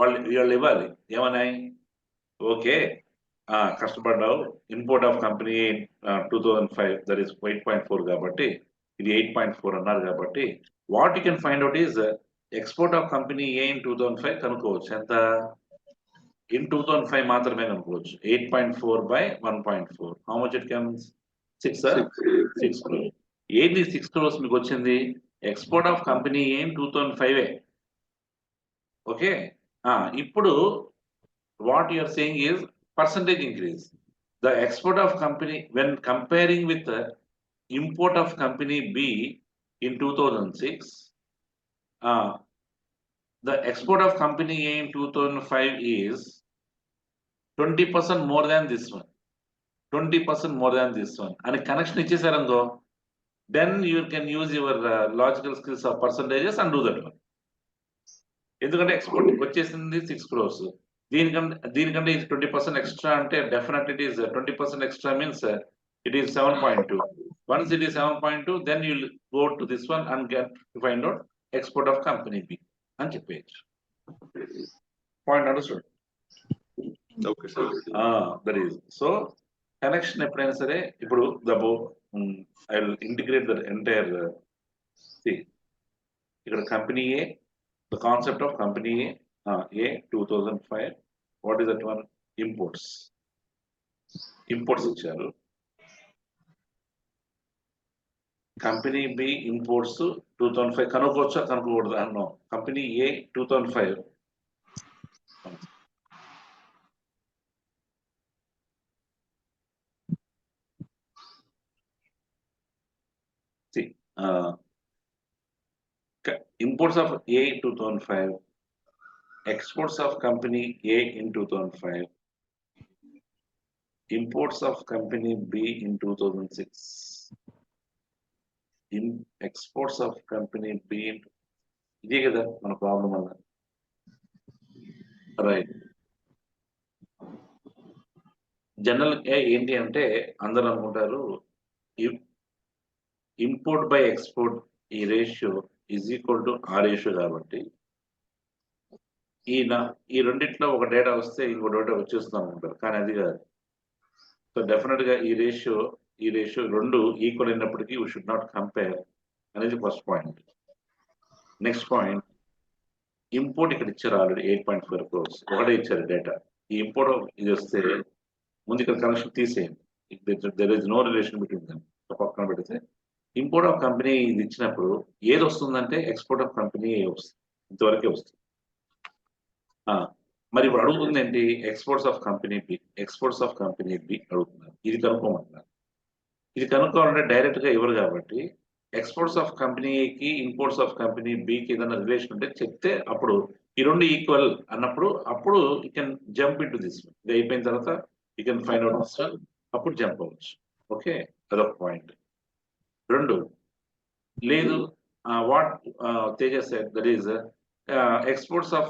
వాళ్ళు ఇవ్వాలి. ఏమన్నాయి? ఓకే, కష్టపడ్డావు, import of company 2005 that is 8.4 కాబట్టి ఇది 8.4 అన్నారు కాబట్టి what you can find out is export of company A in 2005 కనుక్కోవచ్చు. ఎంత? ఇన్ 2005 మాత్రమే కనుక్కోవచ్చు. 8.4 by 1.4 how much it comes? 6 crores. ఏంటి 6 crores మీకు వచ్చింది? Export of company A in 2005. Okay, ఇప్పుడు what you are saying is percentage increase. the export of company, when comparing with the import of company B in 2006, the export of company A in 2005 is 20% more than this one. 20% more than this one. And connection ఇచ్చేసారనుకో, then you can use your logical skills of percentages and do that one. ఎందుకంటే export వచ్చేసింది 6 crores. దీనికంటే 20% extra అంటే definitely it is 20% extra means it is 7.2. Once it is 7.2, then you will go to this one and get to find out export of company B అని చెప్పేయచ్చు. Point understood? Okay sir. That is so connection ఎప్పుడైనా సరే ఇప్పుడు I will integrate the entire ఇక్కడ company A, the concept of company A 2005, what is that one? Imports ఇచ్చారు. Company B imports 2005 కనుక్కోవచ్చా కనుక్కోకూడదు అన్నో. Company A 2005 imports of A 2005, exports of company A in 2005, imports of company B in 2006, exports of company B in ఇదే కదా మన problem అన్న, right. General ఏంటి అంటే అందరూ అనుకుంటారు ఇంపోర్ట్ బై ఎక్స్పోర్ట్ ఈ రేషియో ఈజ్ ఈక్వల్ టు ఆ రేషియో కాబట్టి ఈ రెండిట్లో ఒక డేటా వస్తే ఇంకో డేటా వచ్చేస్తాం ఉంటారు, కానీ అది కాదు. సో డెఫినెట్ గా ఈ రేషియో రెండు ఈక్వల్ అయినప్పటికీ వీ షుడ్ నాట్ కంపేర్ అనేది first point. Next point, import ఇక్కడ ఇచ్చారు ఆల్రెడీ 8.4 crores ఒకటే ఇచ్చారు డేటా. ఈ ఇంపోర్ట్ ఇది వస్తే ముందు ఇక్కడ కనెక్షన్ తీసేయండి, there is no relation between them. పక్కన పెడితే ఇంపోర్ట్ ఆఫ్ కంపెనీ ఇది ఇచ్చినప్పుడు ఏది వస్తుందంటే ఎక్స్పోర్ట్ ఆఫ్ కంపెనీ వస్తుంది, ఇంతవరకే వస్తుంది. మరి ఇప్పుడు అడుగుతుంది ఏంటి? ఎక్స్పోర్ట్స్ ఆఫ్ కంపెనీ బి అడుగుతున్నారు. ఇది కనుక్కోమంటున్నారు. ఇది కనుక్కోవాలంటే డైరెక్ట్ గా ఇవ్వరు కాబట్టి ఎక్స్పోర్ట్స్ ఆఫ్ కంపెనీకి ఇంపోర్ట్స్ ఆఫ్ కంపెనీ బికి ఏదైనా రిలేషన్ ఉంటే చెప్తే అప్పుడు ఈ రెండు ఈక్వల్ అన్నప్పుడు అప్పుడు you can jump into this. ఇది అయిపోయిన తర్వాత you can find out this, అప్పుడు జంప్ అవ్వచ్చు. ఓకే, అదొక పాయింట్. రెండు లేదు, what Teja said, that is exports of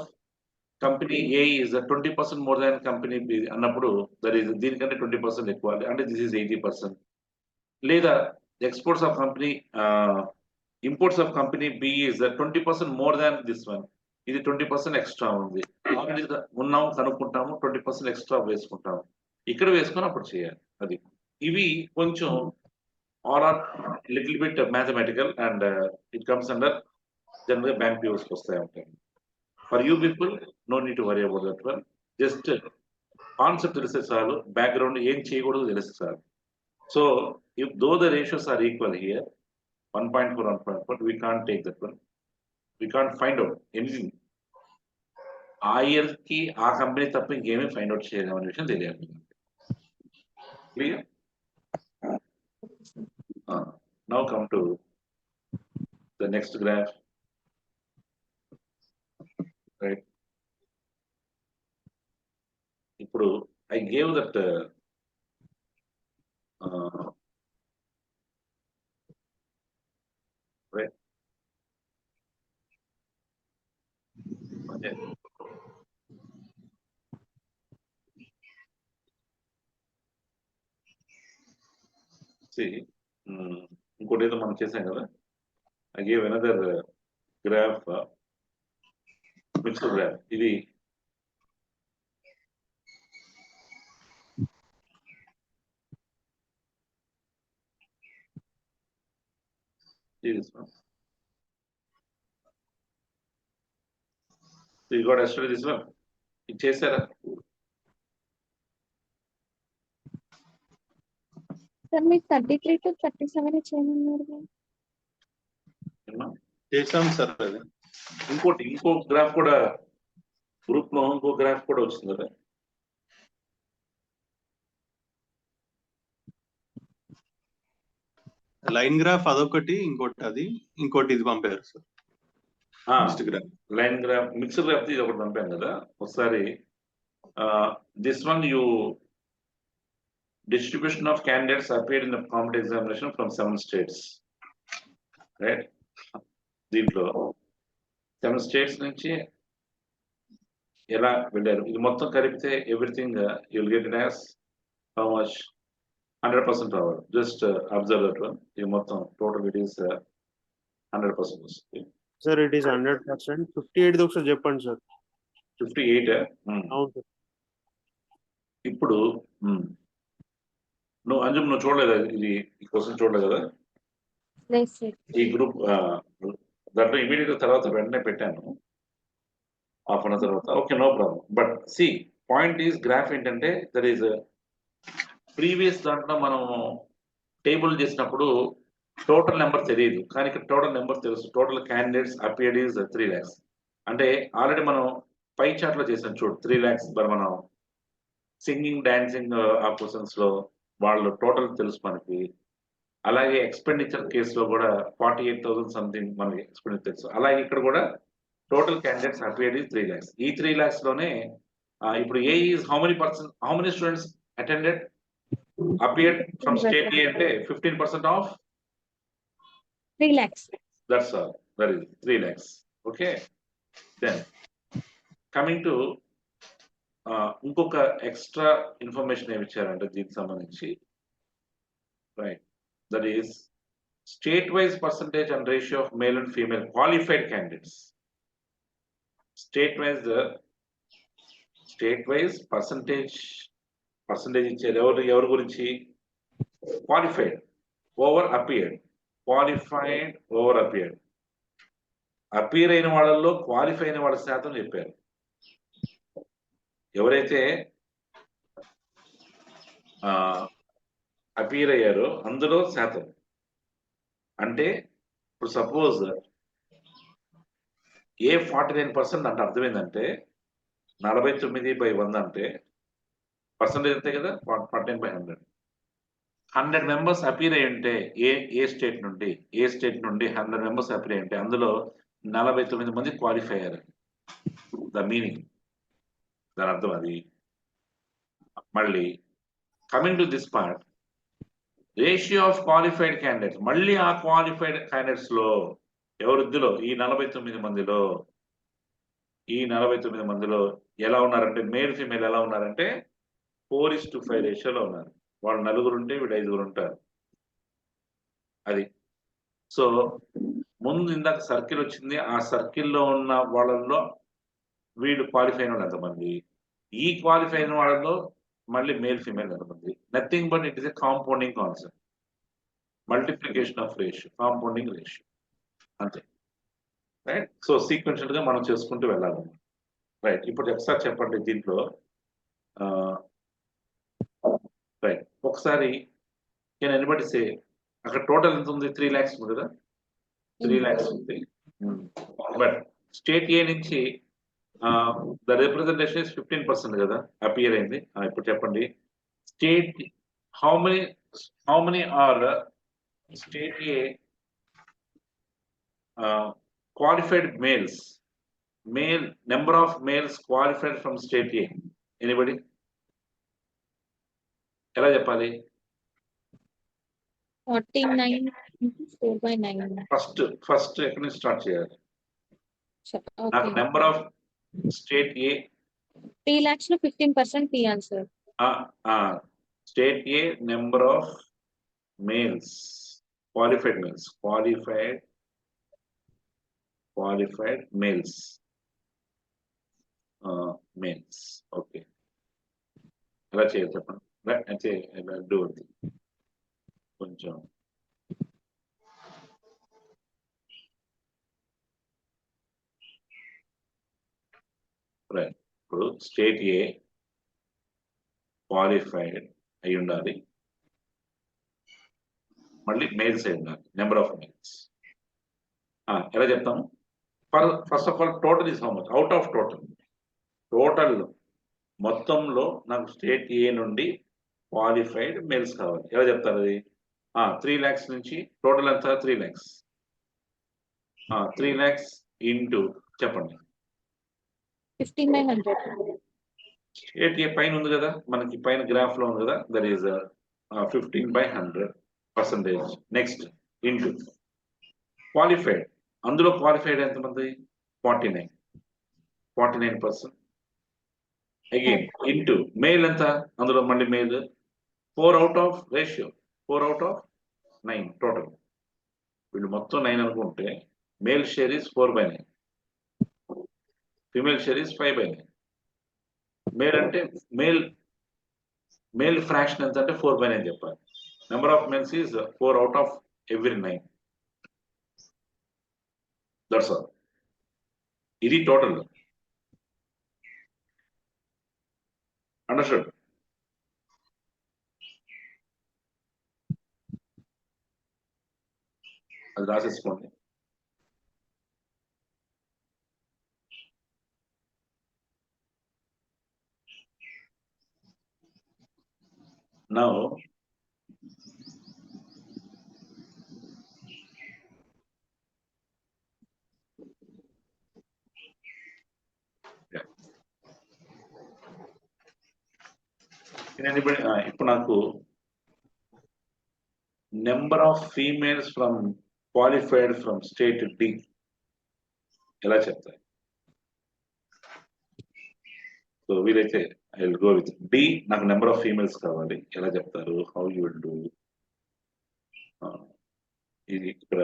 company A is 20% more than company B అన్నప్పుడు దట్ ఈస్ దీనికంటే 20% ఎక్కువ అంటే దిస్ ఈస్ 80%. లేదా exports of company imports of company B is 20% more than this one, ఇది 20% extra ఉంది. Already ఉన్నాము కనుక్కుంటాము, 20% extra వేసుకుంటాము, ఇక్కడ వేసుకొని అప్పుడు చేయాలి. అది ఇవి కొంచెం are little bit mathematical and it comes under general bank views వస్తాయి ఉంటాయి. For you people no need to worry about that one. Just concept తెలిసే చాలు, బ్యాక్గ్రౌండ్ ఏం చేయకూడదు తెలిస్తే చాలు. So if though the ratios are equal here 1.4 1.4, we can't take that one, we can't find out anything. ఆ year కి ఆ company తప్ప ఇంకేమీ ఫైండ్ అవుట్ చేయలేము అనే విషయం తెలియాలి. Clear? Now come to the next graph. Right, ఇప్పుడు I gave that right. Okay. See, ఇంకోటి ఏదో మనం చేసాం కదా, I gave another graph, mixed graph. ఇది this one. So you got yesterday this one. ఇది చేశారా? సార్ మీకు 33 to 37 చేయమన్నారు. చేసాం సార్. అది ఇంకో గ్రాఫ్ కూడా గ్రూప్ లో ఇంకో గ్రాఫ్ కూడా వచ్చింది కదా. లైన్ గ్రాఫ్ అదొకటి, ఇంకోటి అది, ఇంకోటి ఇది పంపారు sir. Next graph line graph mixed graph ఇది ఒకటి పంపాను కదా ఒకసారి. This one you distribution of candidates appeared in the competitive examination from 7 states, right? దీంట్లో 7 states నుంచి ఎలా వెళ్ళారు ఇది మొత్తం కలిపితే everything you'll get it as how much 100% రావాలి. Just observe that one. ఇది మొత్తం టోటల్ ఇట్ ఈస్ 100% వస్తుంది. Sir it is 100%. 58 ఒకసారి చెప్పండి సార్. 58. అవును సార్. ఇప్పుడు నువ్వు అంజుమ్ నువ్వు చూడలేదా ఇది ఈ క్వశ్చన్ చూడలేదు కదా లేదు సార్. ఈ గ్రూప్ దాంట్లో ఇమీడియట్ తర్వాత వెంటనే పెట్టాను హాఫ్ అన్ అవర్ తర్వాత. Okay, no problem. But see point is graph ఏంటంటే దర్ ఈస్ ప్రీవియస్ దాంట్లో మనం టేబుల్ చేసినప్పుడు టోటల్ నెంబర్ తెలియదు, కానీ ఇక్కడ టోటల్ నెంబర్ తెలుసు. Total candidates appeared is 3 lakhs. అంటే ఆల్రెడీ మనం పై చార్ట్ లో చేసాం చూడు 3 lakhs. మరి మనం సింగింగ్ డాన్సింగ్ ఆ క్వశ్చన్స్ లో వాళ్ళు టోటల్ తెలుసు మనకి. అలాగే ఎక్స్పెండిచర్ కేసులో కూడా 48,000 సంథింగ్ మనకి ఎక్స్పెండిచర్ తెలుసు. అలాగే ఇక్కడ కూడా total candidates appeared is 3 lakhs. ఈ 3 lakhs లోనే ఇప్పుడు A is how many students attended appeared from state A అంటే 15% of 3 lakhs. that's all. That is 3 lakhs. Okay, then coming to ఇంకొక ఎక్స్ట్రా ఇన్ఫర్మేషన్ ఏమి ఇచ్చారంటే దీనికి సంబంధించి, right, that is state wise percentage and ratio of male and female qualified candidates. State wise percentage ఇచ్చారు. ఎవరి గురించి? Qualified over appeared. Qualified over appeared. Appear అయిన వాళ్ళల్లో క్వాలిఫై అయిన వాళ్ళ శాతం చెప్పారు. ఎవరైతే అపియర్ అయ్యారో అందులో శాతం అంటే ఇప్పుడు సపోజ్ ఏ 49% అంటే అర్థమైందంటే 49/100 అంటే పర్సంటేజ్ అంతే కదా, 49/100. 100 members అపీర్ అయి ఉంటే ఏ స్టేట్ నుండి 100 members అపీర్ అయి ఉంటే అందులో 49 మంది క్వాలిఫై అయ్యారు. ద మీనింగ్, దాని అర్థం అది. మళ్ళీ coming to this part, ratio of qualified candidates. మళ్ళీ ఆ క్వాలిఫైడ్ క్యాండిడేట్స్ లో ఎవరిద్దులో ఈ 49 మందిలో ఎలా ఉన్నారంటే మేల్ ఫీమేల్ ఎలా ఉన్నారంటే 4:5 రేషియోలో ఉన్నారు. వాళ్ళు 4 ఉంటే వీళ్ళు 5 ఉంటారు. అది. సో ముందు ఇందాక సర్కిల్ వచ్చింది, ఆ సర్కిల్లో ఉన్న వాళ్ళల్లో వీళ్ళు క్వాలిఫై అయిన వాళ్ళు ఎంతమంది, ఈ క్వాలిఫై అయిన వాళ్ళలో మళ్ళీ మేల్ ఫీమేల్ ఎంతమంది. Nothing but it is a compounding concept, multiplication of ratio, compounding ratio, అంతే. రైట్. సో సీక్వెన్షియల్ గా మనం చేసుకుంటూ వెళ్ళాలి. రైట్. ఇప్పుడు ఒకసారి చెప్పండి దీంట్లో. రైట్. ఒకసారి కెన్ ఎనీబడీ సే అక్కడ టోటల్ ఎంత ఉంది? 3 lakhs ఉంది కదా, 3 lakhs ఉంది. బట్ స్టేట్ ఏ నుంచి ద రిప్రజెంటేషన్ ఇస్ 15% కదా అపియర్ అయింది. ఇప్పుడు చెప్పండి state how many are state A qualified males, number of males qualified from state A. Anybody? ఎలా చెప్పాలి? 49 × 4/9. ఫస్ట్ ఎక్కడి నుంచి స్టార్ట్ చేయాలి? నాకు number of state A 3 lakhs లో 15% తీయాలి sir. State A number of males, qualified males. Males. Okay. ఎలా చేయాలి చెప్పండి. అంటే డూ కొంచెం రైట్. ఇప్పుడు స్టేట్ ఏ క్వాలిఫైడ్ అయి ఉండాలి, మళ్ళీ మేల్స్ అయి ఉండాలి, నెంబర్ ఆఫ్ మేల్స్. ఎలా చెప్తాము? First of all total is how much out of total మొత్తంలో నాకు స్టేట్ ఏ నుండి క్వాలిఫైడ్ మేల్స్ కావాలి. ఎలా చెప్తారు అది? 3 lakhs నుంచి టోటల్ అంతా 3 lakhs. 3 lakhs ఇంటూ చెప్పండి 15/100. స్టేట్ ఏ పైన ఉంది కదా, మనకి పైన గ్రాఫ్ లో ఉంది కదా, that is 15/100%. Next into qualified, అందులో క్వాలిఫైడ్ ఎంతమంది 49%. అగైన్ ఇంటూ మేల్ ఎంత, అందులో మళ్ళీ male 4 out of ratio 4 out of 9 total. వీళ్ళు మొత్తం 9 అనుకుంటే male share is 4/9, female share is 5/9. Male అంటే మేల్ ఫ్రాక్షన్ ఎంత అంటే 4/9 చెప్పాలి. Number of mens is 4 out of every 9. That's all. ఇది టోటల్. అండర్స్టూడ్? అది రాసేసుకోండి. Now ఇప్పుడు నాకు number of females from qualified from state D ఎలా చెప్తాయి? సో వీలైతే I will go with D. నాకు నెంబర్ ఆఫ్ ఫీమేల్స్ కావాలి, ఎలా చెప్తారు? How you will do? ఇది ఇక్కడ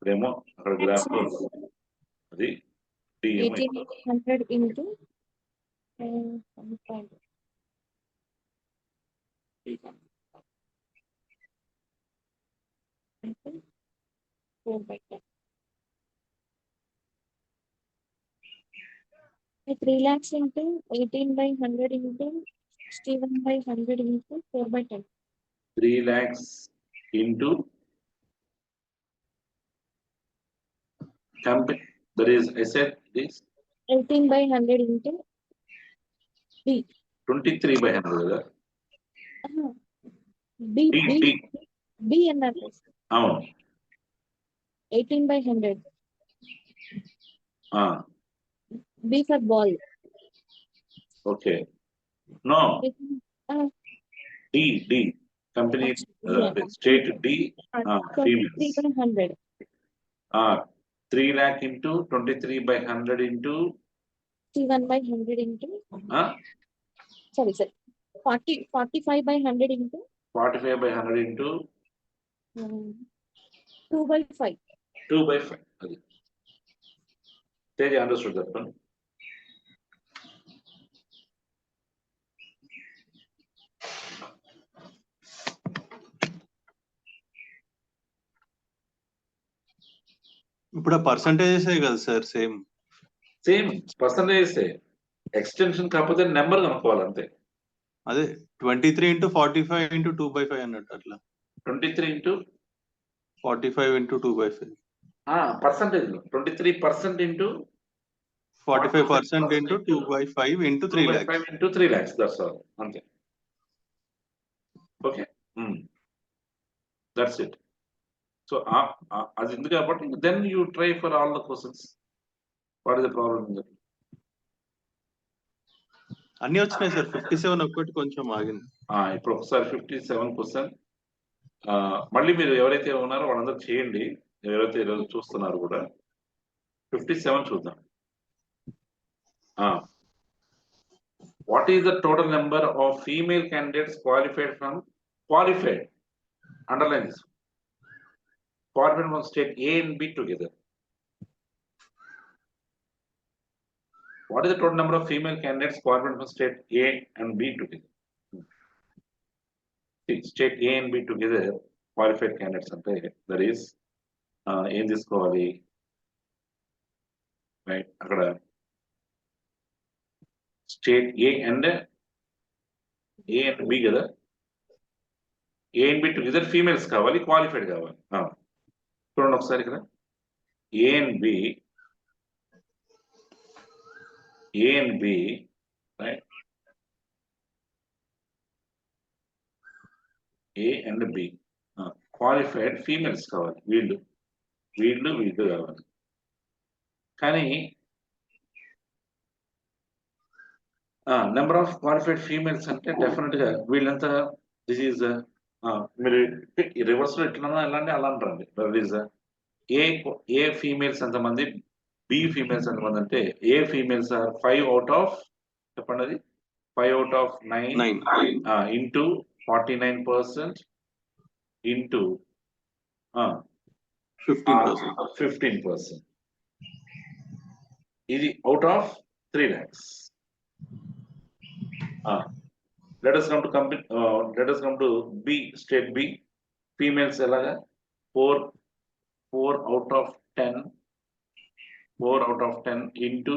ఇప్పుడేమో అక్కడ గ్రాఫ్ లో అది డి ఏమో 1800 into 1.5. 4/10. 3 lakhs into 18/100 into 61/100 into 4/10. 3 lakhs into company, that is I said this 18/100 into B. 23/100 కదా. B అన్నారు. అవును. 18/100. B for ball. Okay. No, D company state D females. 23/100. 3 lakh into 23/100 into 61/100 into sorry 45/100 into 45/100 into 2/5. 2/5. అది Teja understood that one. ఇప్పుడు ఆ percentages కదా sir same percentage extension కాకపోతే number కనుక్కోవాలి అంతే. అదే 23 into 45 into 2/5 అన్నట్టు అట్లా 23 into 45 into 2/5 పర్సంటేజ్ లో 23% into 45% into 2/5 into 3 lakhs. 2/5 into 3 lakhs. That's all. అంతే. Okay, that's it. సో అది ఉంది కాబట్టి then you try for all the questions. What is the problem? అన్ని వచ్చినాయి సార్. 57 ఒక్కటి కొంచెం ఆగింది. ఇప్పుడు ఒకసారి 57 క్వశ్చన్ మళ్ళీ మీరు ఎవరైతే ఉన్నారో వాళ్ళందరూ చేయండి, ఎవరైతే ఈరోజు చూస్తున్నారు కూడా. 57 చూద్దాం. What is the total number of female candidates qualified underline this, qualified from state A and B together. What is the total number of female candidates qualified from state A and B together? See, state A and B together qualified candidates ante that is ఏం తీసుకోవాలి, right? అక్కడ state A and B కదా, A and B together females కావాలి, qualified కావాలి. చూడండి ఒకసారి ఇక్కడ A and B A and B, right? A and B. Qualified females కావాలి, వీళ్ళు కావాలి. కానీ నెంబర్ ఆఫ్ క్వాలిఫైడ్ ఫీమేల్స్ అంటే డెఫినెట్ గా వీళ్ళంతా దిస్ ఈజ్ మీరు రివర్స్ లో ఎట్లా వెళ్ళండి అలా అంటారండి. దిస్ ఏ ఫీమేల్స్ ఎంతమంది, బి ఫీమేల్స్ ఎంతమంది అంటే ఏ ఫీమేల్స్ ఆర్ 5 out of చెప్పండి అది 5 out of 9 into 49% into 15%. ఇది out of 3 lakhs. Let us come to B, state B. Females elaga 4 out of 10 into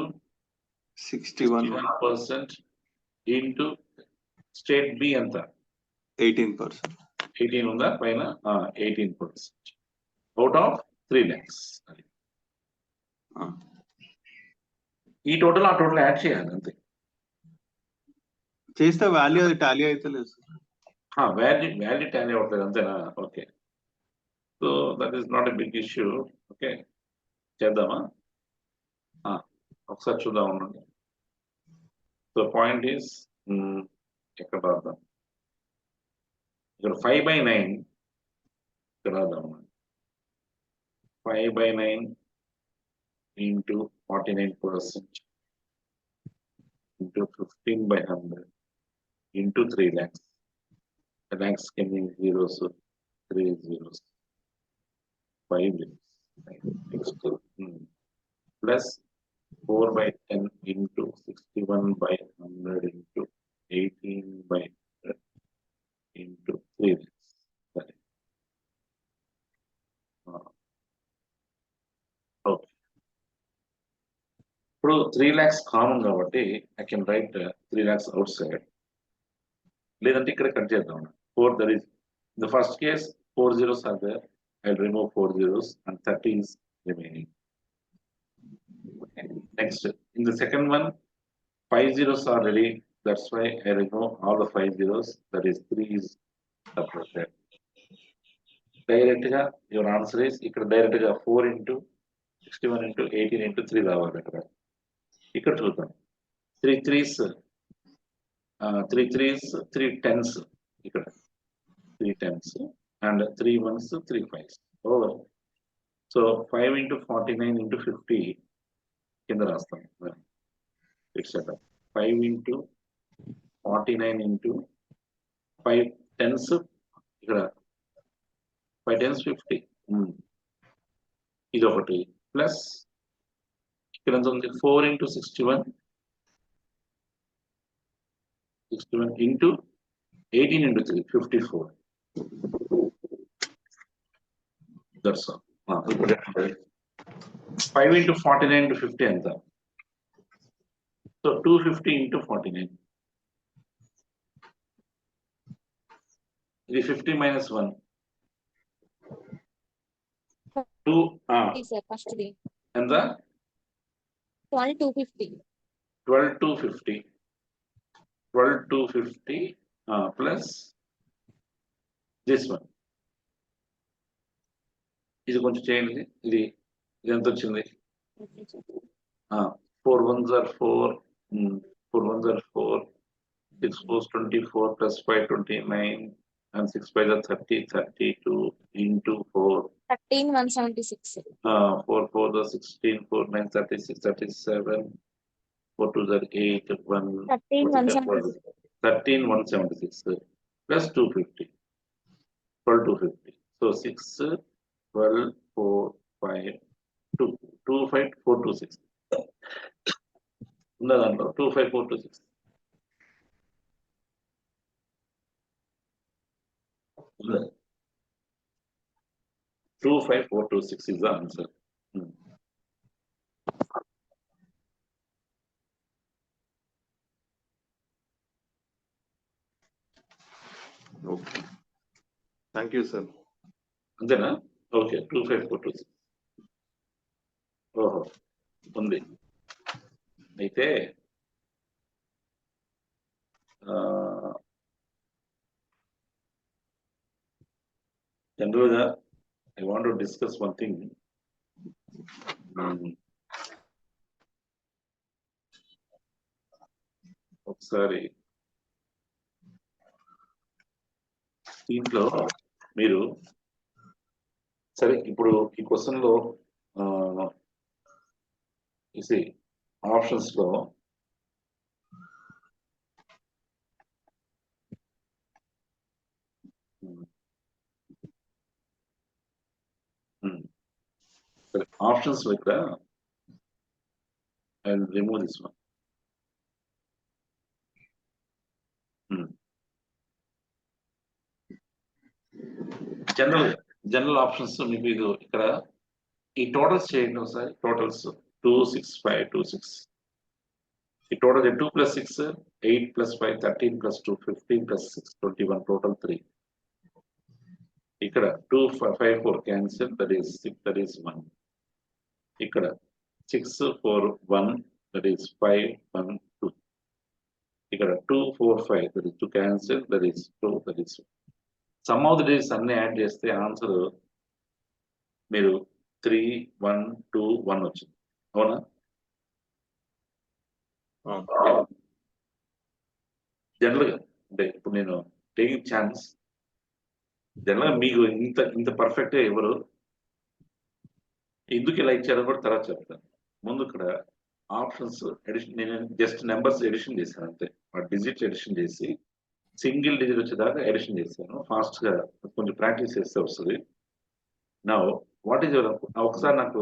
61% into state B anta 18 unda paina 18% out of 3 lakhs. ఈ total ఆ total add చేయాలి అంతే. చేస్తే value అది Tally అయితే లేదు sir. Value tally అవుతుంది అంతేనా? Okay, so that is not a big issue. Okay, చేద్దామా? ఒకసారి చూద్దాం ఉండండి. సో పాయింట్ ఈస్ ఎక్కడ రాద్దాం, ఇక్కడ 5/9 ఇక్కడ రాద్దాం. 5/9 into 49% into 15/100 into 3 lakhs. The lakhs can be zeros, 3 zeros, 5 zeros. Next, plus 4/10 into 61/100 into 18/100 into 3 lakhs. Correct. Okay. ఇప్పుడు 3 lakhs కామన్ కాబట్టి I can write 3 lakhs out side. లేదంటే ఇక్కడ కట్ చేద్దాం. 4 that is the first case 4 zeros are there. I'll remove 4 zeros and 30 is remaining. Okay. Next, in the second one 5 zeros are ready. That's why I remove all the 5 zeros. That is 3 is separated. Direct ga your answer is ఇక్కడ direct గా 4 into 61 into 18 into 3 రావాలి. ఇక్కడ చూద్దాం 3 3s 3 10s, ఇక్కడ 3 10s and 3 1s 3 5s over. So 5 into 49 into 50 కింద రాస్తాం. It's 5 into 49 into 5 10s, ఇక్కడ 5 10s 50. ఇది ఒకటి ప్లస్ ఇక్కడ ఎంత ఉంది 4 into 61 into 18 into 3 54. That's all. 5 into 49 into 50 ఎంత? So 250 into 49. ఇది 50 minus 1. 2 ఫస్ట్ ది ఎంత? 12,250. 12,250 plus this one. ఇది కొంచెం చేయండి. ఇది ఎంత వచ్చింది? 4 1s are 4, 4 1s are 4, 6 4s 24 plus 5 29 and 6 5s are 30, 32 into 4. 13,176. 4 4 are 16, 4 9 36, 37, 4 2s are 8, 1 13,176 plus 250, 12,250. So 6 12 4 5 2 2 5 4 2 6 ఉన్న దాంట్లో 2 5 4 2 6 2 5 4 2 6 is the answer. Okay, thank you sir. అంతేనా? ఓకే, 2 5 4 2 6. ఓహో ఉంది. అయితే జనరల్ గా I want to discuss one thing. ఒకసారి దీంట్లో మీరు సరే ఇప్పుడు ఈ క్వశ్చన్ లో ఆప్షన్స్ లో సరే ఆప్షన్స్ లో ఇక్కడ I will remove this one. General options మీకు ఇది ఇక్కడ ఈ టోటల్స్ చేయండి ఒకసారి. టోటల్స్ 2, 6, 5, 2, 6. ఈ టోటల్ 2 + 6 8 + 5 13 + 2 15 + 6 21 టోటల్ 3. ఇక్కడ 2 5 4 cancel, that is 6, that is 1. ఇక్కడ 6 4 1, దట్ ఈస్ 5 1 2. ఇక్కడ 2 4 5, that is 2 cancel, that is 2, that is some of the days అన్ని యాడ్ చేస్తే ఆన్సర్ మీరు 3 1 2 1 వచ్చింది. అవునా? జనరల్ గా అంటే ఇప్పుడు నేను టేకింగ్ ఛాన్స్. జనరల్ గా మీకు ఇంత పర్ఫెక్ట్ గా ఎవరు ఎందుకు ఇలా ఇచ్చారో కూడా తర్వాత చెప్తాను. ముందు ఇక్కడ ఆప్షన్స్ ఎడిషన్, నేను జస్ట్ నెంబర్స్ ఎడిషన్ చేశాను అంతే. డిజిట్స్ ఎడిషన్ చేసి సింగిల్ డిజిట్ వచ్చేదాకా ఎడిషన్ చేశాను. ఫాస్ట్ గా కొంచెం ప్రాక్టీస్ చేస్తే వస్తుంది. నా వాట్ ఈజ్ యువర్, ఒకసారి నాకు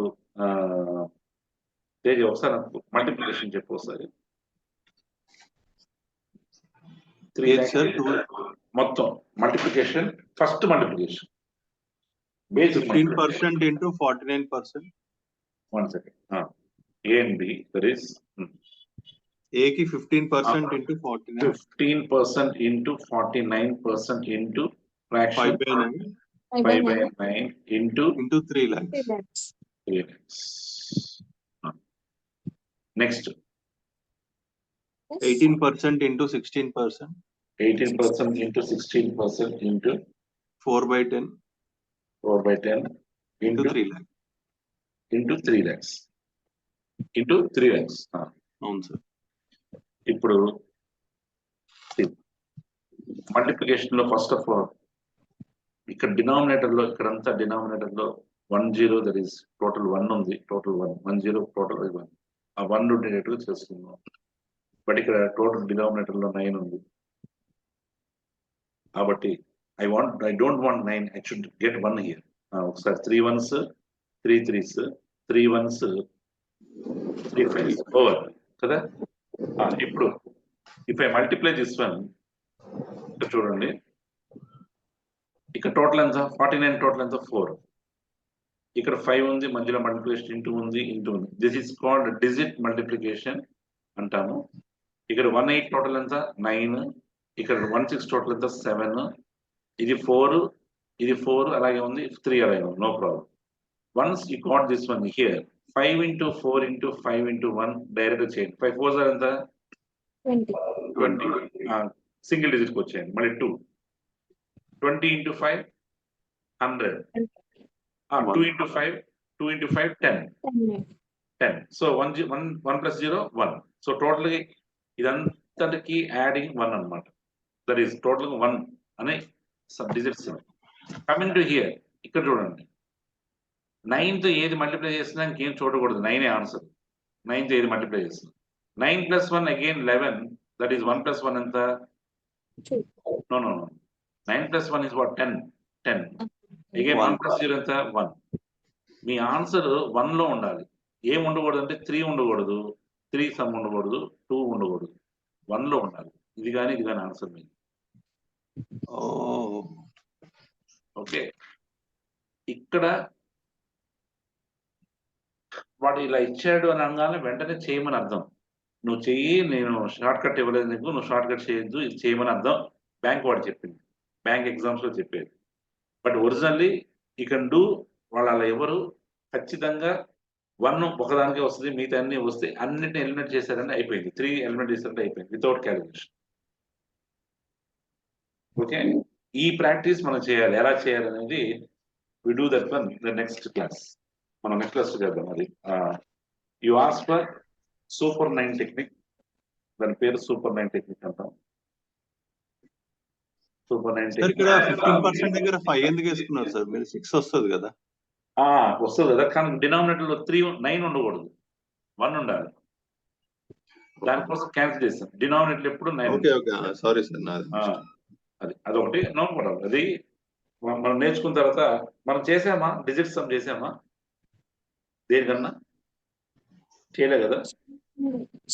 తేజ ఒకసారి నాకు మల్టిప్లికేషన్ చెప్పు ఒకసారి. 3 మొత్తం multiplication, first multiplication basic 15% into 49%. 1 second. A and B, that is A ki 15% into 49. 15% into 49% into fraction 5/9 5/9 into 3 lakhs. 3 lakhs. Next 18% into 16%. 18% into 16% into 4/10 4/10 into 3 lakhs. into 3 lakhs. Into 3 lakhs. అవును sir. ఇప్పుడు multiplication లో first of all ఇక్కడ denominator లో, ఇక్కడంతా denominator లో 10, that is total 1 ఉంది. Total 1 10 total 1. ఆ 1 ఉండేటట్టుగా చేసుకున్నాం. బట్ ఇక్కడ టోటల్ డినామినేటర్ లో 9 ఉంది. కాబట్టి I don't want 9, I should get 1 here. ఒకసారి 3 1s 3 3s 3 1s 3 5s over కదా. ఇప్పుడు if I multiply this one, ఇక్కడ చూడండి, ఇక్కడ టోటల్ ఎంత 49, టోటల్ ఎంత 4. ఇక్కడ 5 ఉంది, మధ్యలో మల్టిప్లికేషన్ ఇంటూ ఉంది. This is called digit multiplication అంటాము. ఇక్కడ 18 టోటల్ ఎంత 9, ఇక్కడ 16 టోటల్ ఎంత 7, ఇది 4, ఇది 4 అలాగే ఉంది, 3 అలాగే ఉంది, no problem. Once you got this one here 5 into 4 into 5 into 1 direct చేయండి. 5 4s are ఎంత 20. సింగిల్ డిజిట్ కి వచ్చేయండి. మళ్ళీ 2 20 into 5 100. 2 into 5 2 into 5 10. So 1 plus 0 1. So total ఇదంతటికి యాడింగ్ 1 అన్నమాట. దట్ ఈస్ టోటల్ 1 అనే sub digits. Coming to here, ఇక్కడ చూడండి, 9తో ఏది మల్టిప్లై చేస్తున్నా ఇంకేం చూడకూడదు. 9 ఆన్సర్. 9తో ఏది మల్టిప్లై చేస్తుంది. 9 + 1 అగైన్ 11, దట్ ఈస్ 1 + 1 ఎంత? No 9 + 1 is what? 10. అగైన్ 1 + 0 ఎంత? 1. మీ ఆన్సర్ 1 లో ఉండాలి. ఏం ఉండకూడదు అంటే 3 ఉండకూడదు, 3 సమ్ ఉండకూడదు, 2 ఉండకూడదు, 1 లో ఉండాలి. ఇది కానీ ఆన్సర్ మీద. ఓకే, ఇక్కడ వాడు ఇలా ఇచ్చాడు అని అనగానే వెంటనే చేయమని అర్థం. నువ్వు చెయ్యి, నేను షార్ట్ కట్ ఇవ్వలేదు నీకు, నువ్వు షార్ట్ కట్ చేయొద్దు, ఇది చేయమని అర్థం. బ్యాంక్ వాడు చెప్పింది, బ్యాంక్ ఎగ్జామ్స్ లో చెప్పేది. But originally you can do. వాళ్ళు అలా ఎవరు ఖచ్చితంగా 1 ఒకదానికే వస్తుంది, మిగతా అన్ని వస్తాయి. అన్నిటిని ఎలిమినేట్ చేశారంటే అయిపోయింది. 3 ఎలిమినేట్ చేశారంటే అయిపోయింది వితౌట్ క్యాలిక్యులేషన్. ఓకే, ఈ ప్రాక్టీస్ మనం చేయాలి. ఎలా చేయాలి అనేది we do that one the next class. మనం నెక్స్ట్ క్లాస్ చేద్దాం. అది you ask for super 9 technique. దాని పేరు సూపర్ 9 టెక్నిక్ అంటాం. సూపర్ 9 సార్ ఇక్కడ టెక్నిక్ 15% దగ్గర 5 ఎందుకు వేసుకున్నారు సార్? మీరు 6 వస్తుంది కదా. వస్తుంది కదా, కానీ డినామినేటర్ లో 9 ఉండకూడదు, 1 ఉండాలి. దానికోసం క్యాన్సిల్ చేస్తాం. డినామినేటర్ ఎప్పుడు 9. ఓకే ఓకే, సారీ సార్ నాది. అదొకటి నమ్మకూడదు. అది మనం నేర్చుకున్న తర్వాత మనం చేసామా, డిజిట్స్ సమ్ చేసామా దేనికన్నా? చేయలే కదా.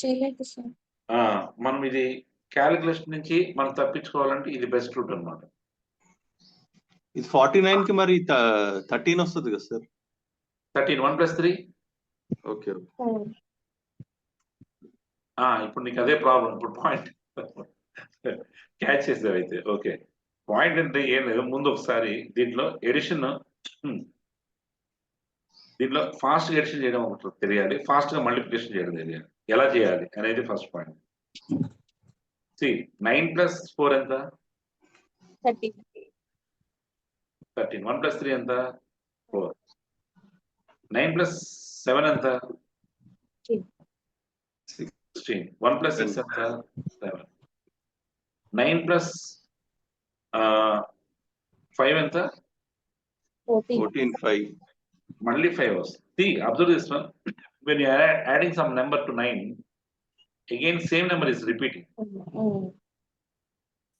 చేయలేదు సార్. మనం ఇది క్యాలిక్యులేషన్ నుంచి మనం తప్పించుకోవాలంటే ఇది బెస్ట్ రూట్ అన్నమాట. ఇది 49 కి మరి 13 వస్తుంది కదా సార్? 13 1 + 3. ఓకే ఇప్పుడు నీకు అదే ప్రాబ్లం. ఇప్పుడు పాయింట్ క్యాచ్ చేసావు అయితే. ఓకే, పాయింట్ అంటే ఏం లేదు. ముందు ఒకసారి దీంట్లో ఎడిషన్, దీంట్లో ఫాస్ట్ ఎడిషన్ చేయడం ఒకటి తెలియాలి, ఫాస్ట్ గా మల్టిప్లికేషన్ చేయడం తెలియాలి. ఎలా చేయాలి అనేది ఫస్ట్ పాయింట్. 9 + 4 ఎంత? 13. 13. 1 + 3 ఎంత? 4. 9 + 7 ఎంత? 16. 1 + 6 ఎంత? 7. 9 + 5 ఎంత? 14. 5. మళ్ళీ 5 వస్తుంది. Observe this one. When you are adding some number to 9, again same number is repeating.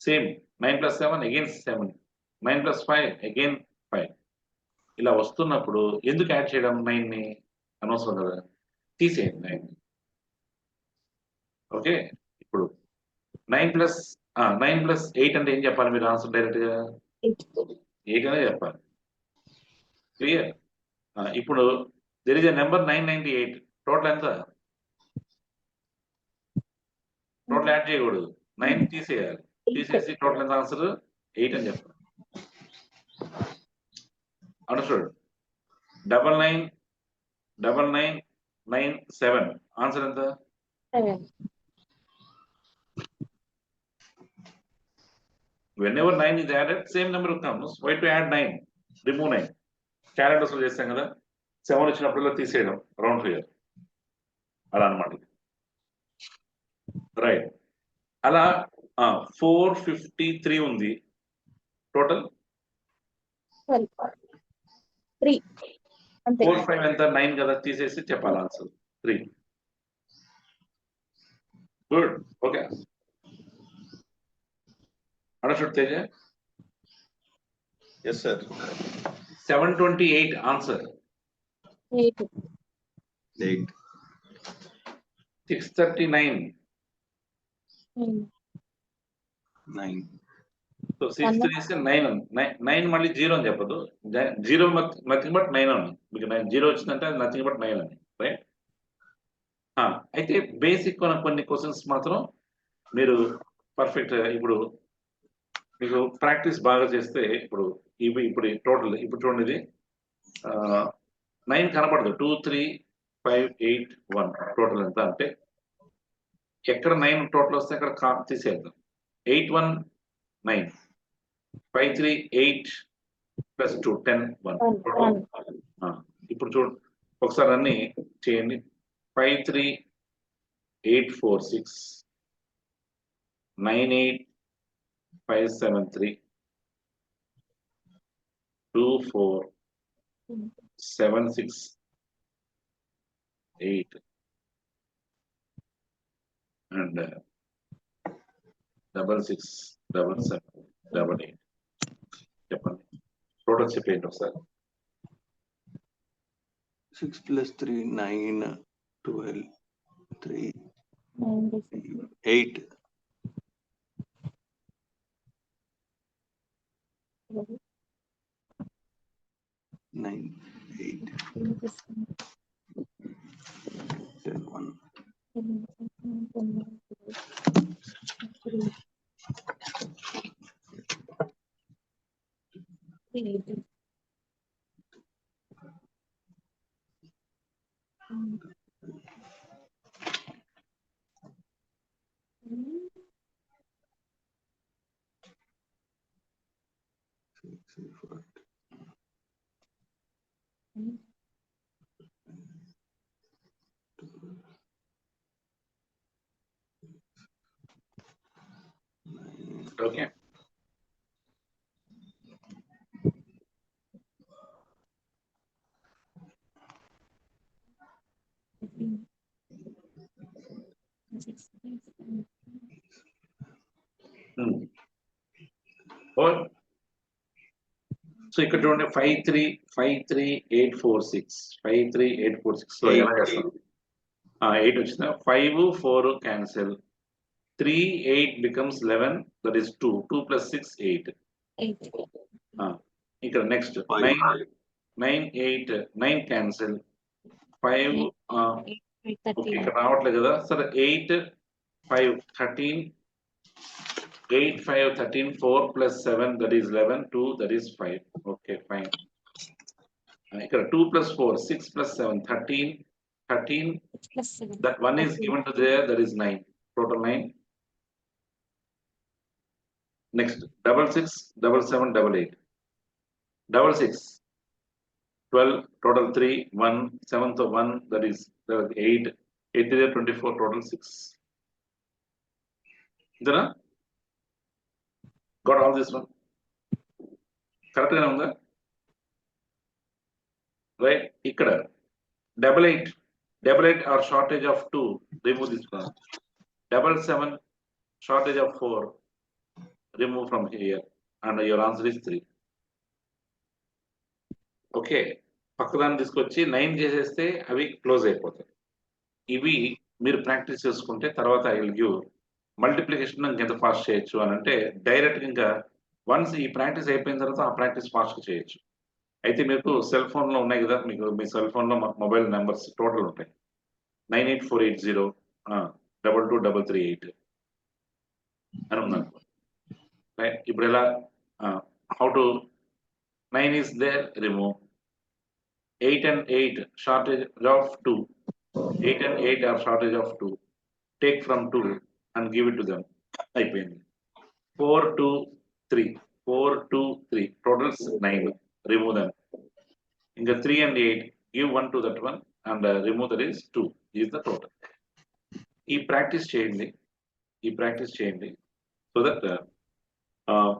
Same 9 + 7 again 7. 9 + 5 again 5. ఇలా వస్తున్నప్పుడు ఎందుకు యాడ్ చేయడం 9 ని? అనవసరం కదా, తీసేయండి 9 ని. ఓకే, ఇప్పుడు 9 + 8 అంటే ఏం చెప్పాలి మీరు? ఆన్సర్ డైరెక్ట్ గా 8 అనే చెప్పాలి. క్లియర్? ఇప్పుడు there is a number 998. Total ఎంత? టోటల్ యాడ్ చేయకూడదు, 9 తీసేయాలి. తీసేసి టోటల్ ఎంత? ఆన్సర్ 8 అని చెప్పాలి. అండర్స్టూడ్? 999997 ఆన్సర్ ఎంత? 7. Whenever 9 is added, same number comes. Why to add 9? Remove 9. Calendars లో చేస్తాం కదా, 7 వచ్చినప్పుడు తీసేయడం, రౌండ్ ఫిగర్. అలా అన్నమాట. రైట్. అలా 453 ఉంది టోటల్. 3 అంతే. 4 5 ఎంత? 9 కదా, తీసేసి చెప్పాలి answer 3. Good. Okay, understood Teja? Yes sir. 728 answer. 8. 639. 9. So 6 తీస్తే 9 9 మళ్ళీ 0 అని చెప్పదు. 0 నథింగ్ బట్ 9 అని. మీకు 0 వచ్చిందంటే అది నథింగ్ బట్ 9 అని. రైట్? అయితే బేసిక్ కొన్ని క్వశ్చన్స్ మాత్రం మీరు పర్ఫెక్ట్. ఇప్పుడు మీకు ప్రాక్టీస్ బాగా చేస్తే ఇప్పుడు టోటల్ ఇప్పుడు చూడండి, 9 కనపడదు. 2 3 5 8 1 టోటల్ ఎంత అంటే ఎక్కడ 9 టోటల్ వస్తే అక్కడ తీసేద్దాం. 8 1 9, 5 3 8 + 2 10 1 టోటల్. ఇప్పుడు చూడండి ఒకసారి అన్ని చేయండి. 5 3 8 4 6 9 8 5 7 3 2 4 7 6 8 and 6 6 7 7 8. చెప్పండి టోటల్ చెప్పేయండి ఒకసారి. 6 + 3 9 12 3 8. 9 8 10 1. ఓకే. సో ఇక్కడ చూడండి 53846 లో ఎలా చేస్తాం? 8 వచ్చిందా? 5 4 cancel, 3 8 becomes 11, that is 2 2 plus 6 8. ఇక్కడ నెక్స్ట్ 9 8 9 క్యాన్సిల్, 5 ఓకే ఇక్కడ రావట్లేదు కదా సరే. 8 5 13, 8 5 13, 4 plus 7 that is 11, 2 that is 5. Okay, fine. ఇక్కడ 2 plus 4 6 plus 7 13, that one is given to there, that is 9, total 9. Next 66 77 88 66 12, total 3 1 7th 1, that is 8 8 is 24, total 6. Idana got all this one correct ga unda right? Ikkada 88 or shortage of 2, remove this one. 77 shortage of 4, remove from here, and your answer is 3. Okay, పక్కదాన్ని తీసుకొచ్చి 9 చేసేస్తే అవి close అయిపోతాయి. ఇవి మీరు practice చేసుకుంటే తర్వాత I will give multiplication ఎంత fast చేయొచ్చు అని అంటే డైరెక్ట్ ఇంకా వన్స్ ఈ ప్రాక్టీస్ అయిపోయిన తర్వాత ఆ ప్రాక్టీస్ ఫాస్ట్ చేయొచ్చు. అయితే మీకు సెల్ ఫోన్ లో ఉన్నాయి కదా, మీకు మీ సెల్ ఫోన్ లో మొబైల్ నెంబర్స్ టోటల్ ఉంటాయి 98480 22338 అని ఉన్నాను. ఇప్పుడు ఎలా how to 9 is there, remove. 8 and 8 shortage of 2, 8 and 8 are shortage of 2, take from 2 and give it to them. 4 2 3 totals 9, remove them. Inga 3 and 8 give 1 to that one and remove, that is 2 is the total. ఈ practice చేయండి so that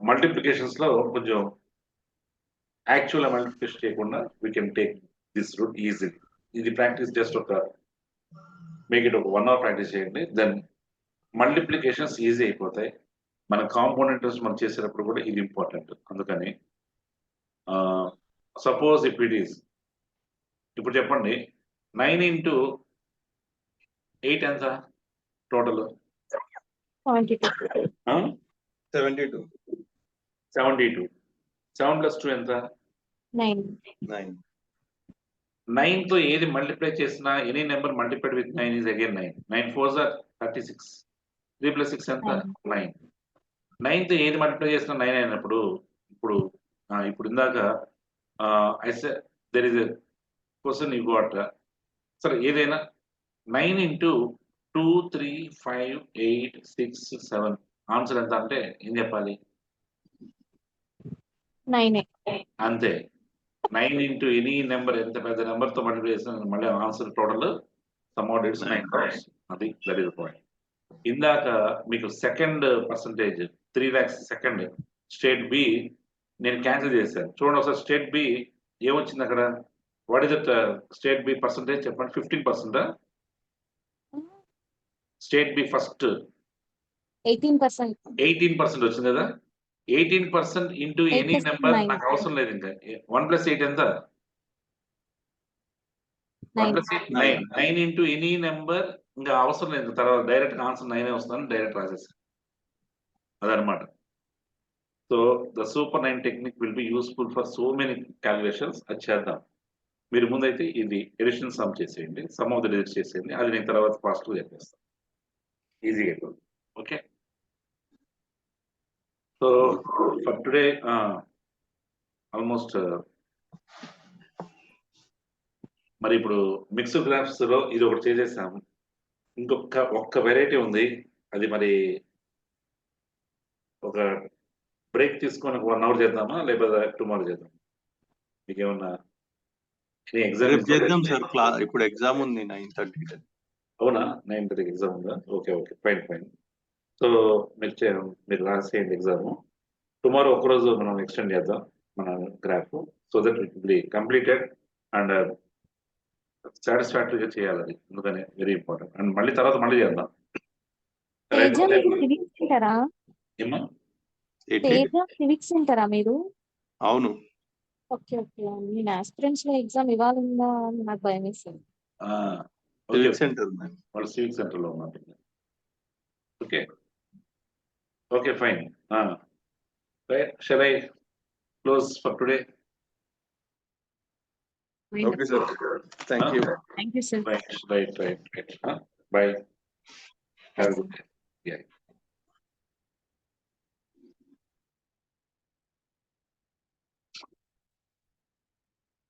multiplications లో కొంచెం actual multiplication చేయకుండా we can take this route easily. ఇది practice just ఒక make it ఒక 1 hour practice చేయండి, then multiplications easy అయిపోతాయి. మన కాంపోనెంట్స్ మనం చేసేటప్పుడు కూడా ఇది ఇంపార్టెంట్. అందుకని సపోజ్ ఇఫ్ ఇట్ ఈస్, ఇప్పుడు చెప్పండి 9 into 8 ఎంత టోటల్? 72. 72. 7 plus 2 ఎంత? 9. 9 తో ఏది మల్టిప్లై చేసినా any number multiplied with 9 is again 9. 9 4s are 36. 3 plus 6 ఎంత? 9. 9 తో ఏది మల్టిప్లై చేసినా 9 అయినప్పుడు ఇప్పుడు ఇందాక I said there is a question you got. సరే ఏదైనా 9 into 2 3 5 8 6 7 ఆన్సర్ ఎంత అంటే ఏం చెప్పాలి? 9. అంతే. 9 into ఎనీ నెంబర్, ఎంత పెద్ద నెంబర్ తో మల్టిప్లై చేసిన మళ్ళీ answer total sum out it's 9 crores. అది దట్ ఇస్ పాయింట్. ఇందాక మీకు second percentage 3 lakhs second state B నేను క్యాన్సిల్ చేశాను. చూడండి ఒకసారి స్టేట్ బి ఏమొచ్చింది అక్కడ? What is that state B percentage చెప్పండి. 15%. స్టేట్ బి ఫస్ట్ 18% వచ్చింది కదా. 18% ఇంటూ ఎనీ నెంబర్ నాకు అవసరం లేదు. ఇంకా 1 plus 8 ఎంత? 1 plus 8 9. 9 ఇంటూ ఎనీ నెంబర్ ఇంకా అవసరం లేదు. తర్వాత డైరెక్ట్ ఆన్సర్ 9 వస్తుందని డైరెక్ట్ రాసేసాను. అదనమాట. So the super 9 technique will be useful for so many calculations. అది చేద్దాం. మీరు ముందైతే ఇది ఎడిషన్ సమ్ చేసేయండి, సమ్ ఆఫ్ ద డిజిట్స్ చేసేయండి. అది నేను తర్వాత ఫాస్ట్గా చెప్పేస్తాను, ఈజీగా అయిపోతుంది. Okay, so for today almost మరి ఇప్పుడు మిక్స్డ్ గ్రాఫ్స్ లో ఇది ఒకటి చేసేసాము. ఒక్క వెరైటీ ఉంది, అది మరి ఒక బ్రేక్ తీసుకొని 1 hour చేద్దామా లేకపోతే టుమారో చేద్దాం? మీకు ఏమన్నా ఎగ్జామ్ చేద్దాం సార్. ఇప్పుడు ఎగ్జామ్ ఉంది 9:30. అవునా? 9:30 ఎగ్జామ్ ఉందా? Okay okay, fine fine. So మీరు రాసేయండి ఎగ్జామ్. టుమారో ఒకరోజు మనం ఎక్స్టెండ్ చేద్దాం మన graph, so that it be completed and సాటిస్ఫాక్టరీగా చేయాలి అది, ఎందుకని వెరీ ఇంపార్టెంట్. అండ్ మళ్ళీ తర్వాత మళ్ళీ చేద్దాం. తేజ మీరు సివిక్స్ సెంటరా? ఏమ్మా? తేజ సివిక్స్ సెంటరా మీరు? అవును. Okay okay. నేను ఆస్పిరెంట్స్ లో ఎగ్జామ్ ఇవ్వాలన్నా అని నాకు భయం వేస్తుంది. సివిక్ సెంటర్ వాళ్ళు సివిక్ సెంటర్ లో ఉన్నారు. Okay okay fine. Shall I close for today? Okay sir, thank you. Thank you sir. Right. Bye. Have a good day. Yeah.